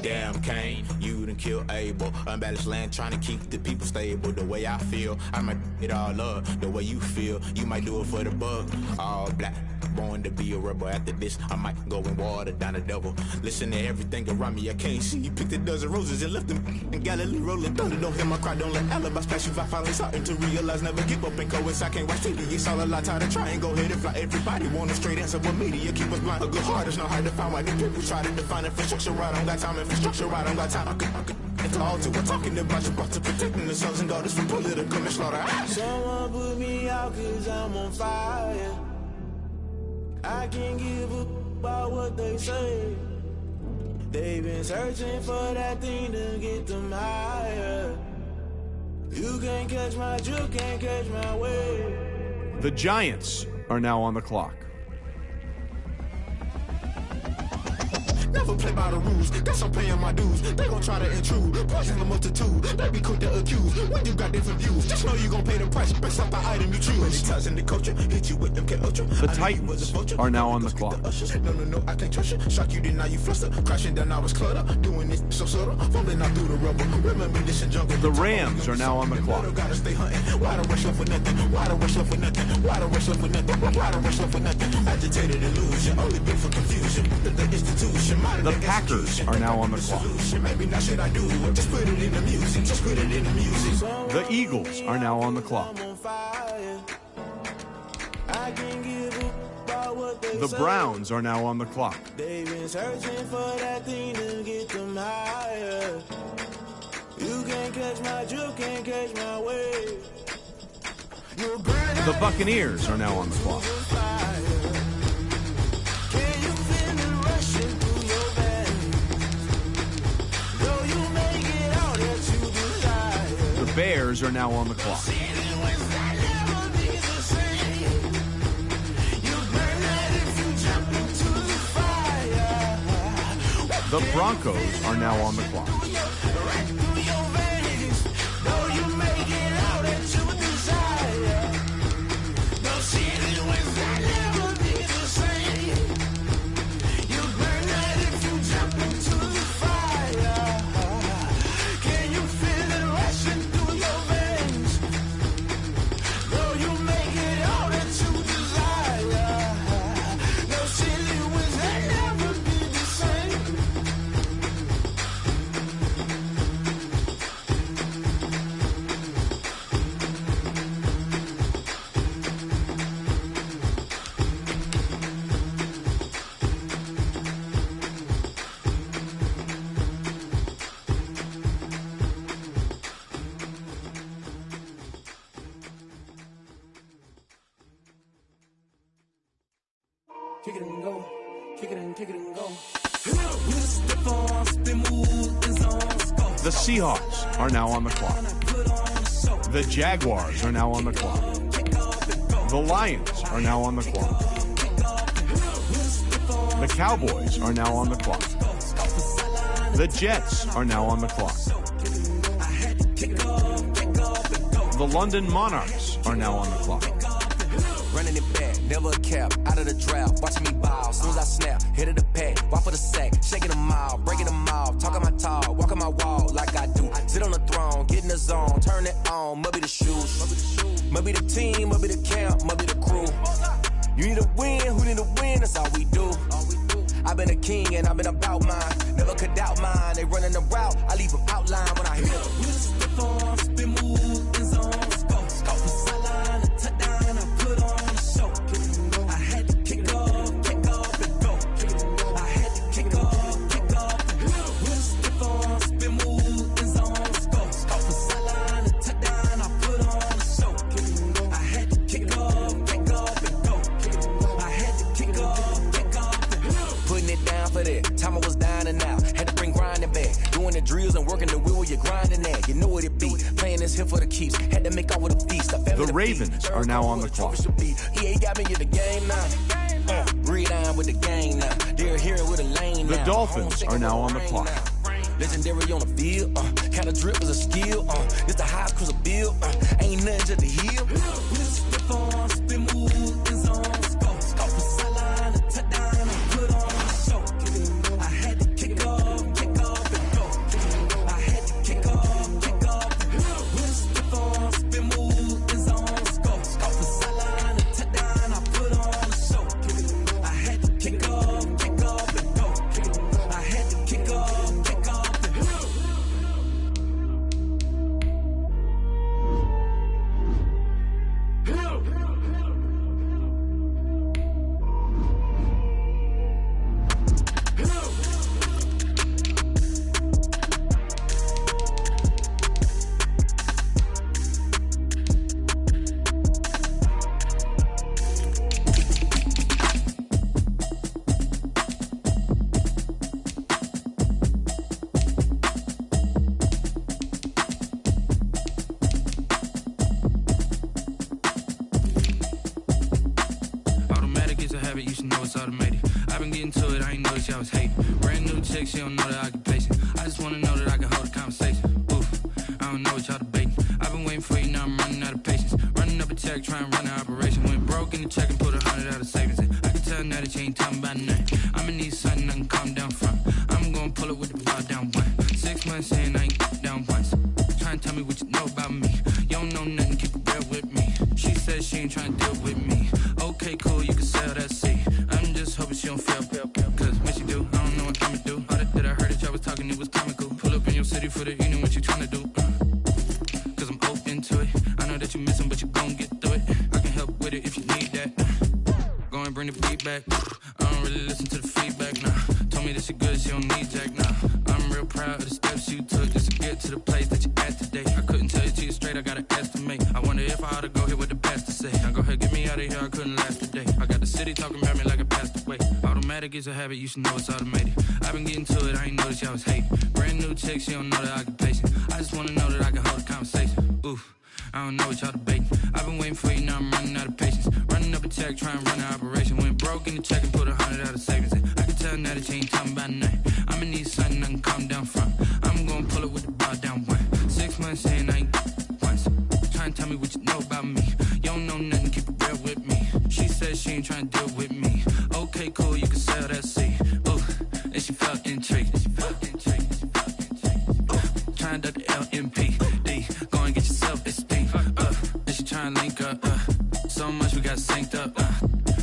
Damn, Kane, you done killed Abel. Unbalanced land, trying to keep the people stable. The way I feel, I might it all up. The way you feel, you might do it for the buck. All black, born to be a rebel. After this, I might go and water down the devil. Listen to everything around me, I can't see. Picked a dozen roses and left them in Galilee rolling thunder. Don't hear my cry, don't let alibis pass you. I finally starting to realize, never give up and coincide. Can't watch TV, it's all a lot. Tired of trying, go ahead and fly. Everybody want a straight answer, but media keep us blind. A good heart is not hard to find. Why these people try to define infrastructure right? I don't got time, infrastructure right, I don't got time. I could it's all to we're talking about you, brought to protecting the sons and daughters from political manslaughter. Someone put me out cause I'm on fire. I can't give a about what they say. They've been searching for that thing to get them higher. You can't catch my drift, can't catch my wave. The Giants are now on the clock. Never play by the rules, guess I'm paying my dues. They gon' try to intrude, poison the multitude. They be quick to accuse, when you got different views. Just know you gon' pay the price, based off the item you choose. Many times in the culture, hit you with them ultra. The Titans are now on the clock. No, I can't trust you. Shock you, then now you fluster. Crashing down, I was cluttered. Doing this so subtle, falling out through the rubble. Remember this in jungle. The Rams are now on the clock. Gotta stay hunting. Why the rush left for nothing? Why the rush left for nothing? Why the rush left for nothing? Why the rush left for nothing? Agitated illusion, only been for confusion. The institution. The Packers are now on the clock. Maybe not shit I do. Just put it in the music. Just put it in the music. The Eagles are now on the clock. The Browns are now on the clock. They've been searching for that thing to get them higher. You can't catch my drift, can't catch my wave. The Buccaneers are now on the clock. The Bears are now on the clock. The Broncos are now on the clock. kick it and go, kick it and go. With a stiff arm, spin move, and zones go. The Seahawks are now on the clock. The Jaguars are now on the clock. The Lions are now on the clock. The Cowboys are now on the clock. The Jets are now on the clock. The London Monarchs are now on the clock. Running it back, never a cap, out of the draft, watching me ball, soon as I snap, hit of the pack, walk for the sack, shaking them all, breaking them off, talking my talk, walking my wall like I do, sit on the throne, get in the zone, turn it on, must be the shoes, must be the team, must be the camp, must be the crew, you need a win, who need a win, that's all we do. I've been a king and I've been about mine, never could doubt mine, they running the route, I leave them outline when I hit them. With a stiff arm, spin move, and zones go. Go from sideline to touchdown, I put on a show. I had to kick off and go. I had to kick off and go. With a stiff arm, spin move, and zones go. Go from sideline to touchdown, I put on a show. I had to kick off and go. I had to kick off and go. Putting it down for that, time I was down and out, had to bring grinding back, doing the drills and working the wheel where you're grinding at, you know what it be, playing this here for the keeps, had to make out with a feast. The Ravens are now on the clock. EA got me in the game now, read on with the game now, they're here with a lane now. The Dolphins are now on the clock. Legendary on the field, kind of drip is a skill, it's the highest cruiser bill, ain't nothing just the heel. With a stiff arm, spin move, and zones go. Go from sideline to touchdown, I put on a show. I had to kick off and go. I had to kick off and go. With a stiff arm, spin move, and zones go. Go from sideline to touchdown, I put on a show. I had to kick off and go. I had to kick off and go. Automatic is a habit, you should know it's automated. I've been getting to it, I ain't noticed y'all was hating. Brand new chick, she don't know the occupation. I just wanna know that I can hold a conversation. Oof, I don't know what y'all debating. I've been waiting for you, now I'm running out of patience. Running up a check, trying to run an operation. Went broke in the check and put 100 out of savings in. I can tell now that you ain't talking about nothing. I'ma need something I can calm down from. I'm gonna pull it with the bar down one. 6 months in, I ain't down once. Trying to tell me what you know about me. You don't know nothing, keep it real with me. She says she ain't trying to deal with me. Okay, cool, you can sell that seat. I'm just hoping she don't fail. Cause when she do, I don't know what I'ma do. All that I heard that y'all was talking, it was comical. Pull up in your city for the evening, what you tryna do? Cause I'm open to it. I know that you missing, but you gon' get through it. I can help with it if you need that. Go and bring the beat back. I don't really listen to the feedback, nah. Told me that she good, she don't need jack, nah. I'm real proud of the steps you took just to get to the place that you at today. I couldn't tell you to you straight, I gotta estimate. I wonder if I ought to go here with the best to say. Now go ahead, get me out of here, I couldn't last today. I got the city talking about me like I passed away. Automatic is a habit, you should know it's automated. I've been getting to it, I ain't noticed y'all was hating. Brand new chick, she don't know the occupation. I just wanna know that I can hold a conversation. Oof, I don't know what y'all debating. I've been waiting for you, now I'm running out of patience. Running up a check, trying to run an operation. Went broke in the check and put 100 out of savings in. I can tell now that you ain't talking about nothing. I'ma need something I can calm down from. I'm gonna pull it with the bar down one. 6 months in, I ain't once. Trying to tell me what you know about me. You don't know nothing, keep it real with me. She says she ain't trying to deal with me. Okay, cool, you can sell that seat. Ooh, and she felt intrigued. Trying to duck the LMP. Go and get your self-esteem. And she trying to link up. So much we got synced up.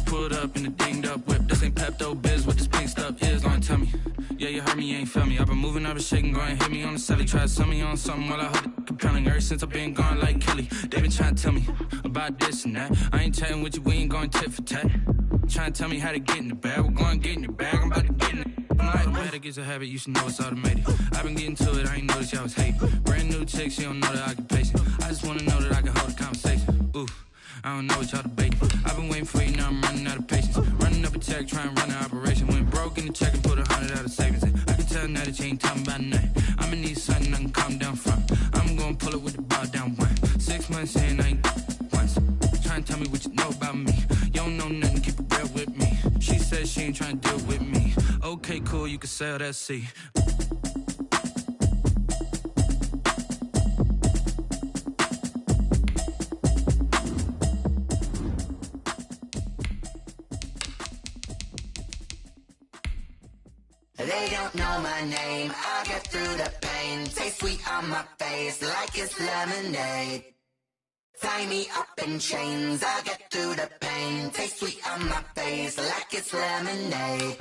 Pulled up in the dinged up whip. This ain't Pepto-Biz, what this pink stuff is. Don't tell me. Yeah, you heard me, you ain't feel me. I've been moving, I've been shaking, go and hit me on the celly. Try to sell me on something while I hold it compelling. Ever since I've been gone like Kelly, they been trying to tell me about this and that. I ain't chatting with you, we ain't going tit for tat. Trying to tell me how to get in the bag. We're going to get in the bag, I'm about to get in it. Automatic is a habit, you should know it's automated. I've been getting to it, I ain't noticed y'all was hating. Brand new chick, she don't know the occupation. I just wanna know that I can hold a conversation. Ooh, I don't know what y'all debating. I've been waiting for you, now I'm running out of patience. Running up a check, trying to run an operation. Went broke in the check and put 100 out of savings in. I can tell now that you ain't talking about nothing. I'ma need something I can calm down from. I'm gonna pull it with the bow down one. 6 months in, I ain't once. Trying to tell me what you know about me. You don't know nothing, keep it real with me. She said she ain't trying to deal with me. Okay, cool, you can sell that seat. They don't know my name, I get through the pain. Taste sweet on my face like it's lemonade. Tie me up in chains, I get through the pain. Taste sweet on my face like it's lemonade.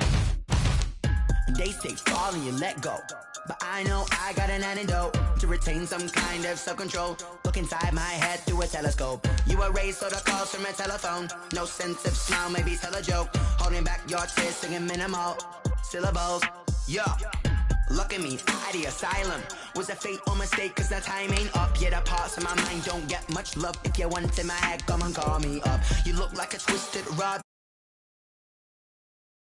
They say fall and you let go, but I know I got an antidote to retain some kind of self-control. Look inside my head through a telescope. You erase all the calls from a telephone. No sense of smile, maybe tell a joke. Holding back your tears, singing minimal syllables. Yeah, look at me, out of the asylum. Was a fate or mistake, cause the time ain't up. Yeah, the parts of my mind don't get much love. If you want in my head, come and call me up. You look like a twisted rod,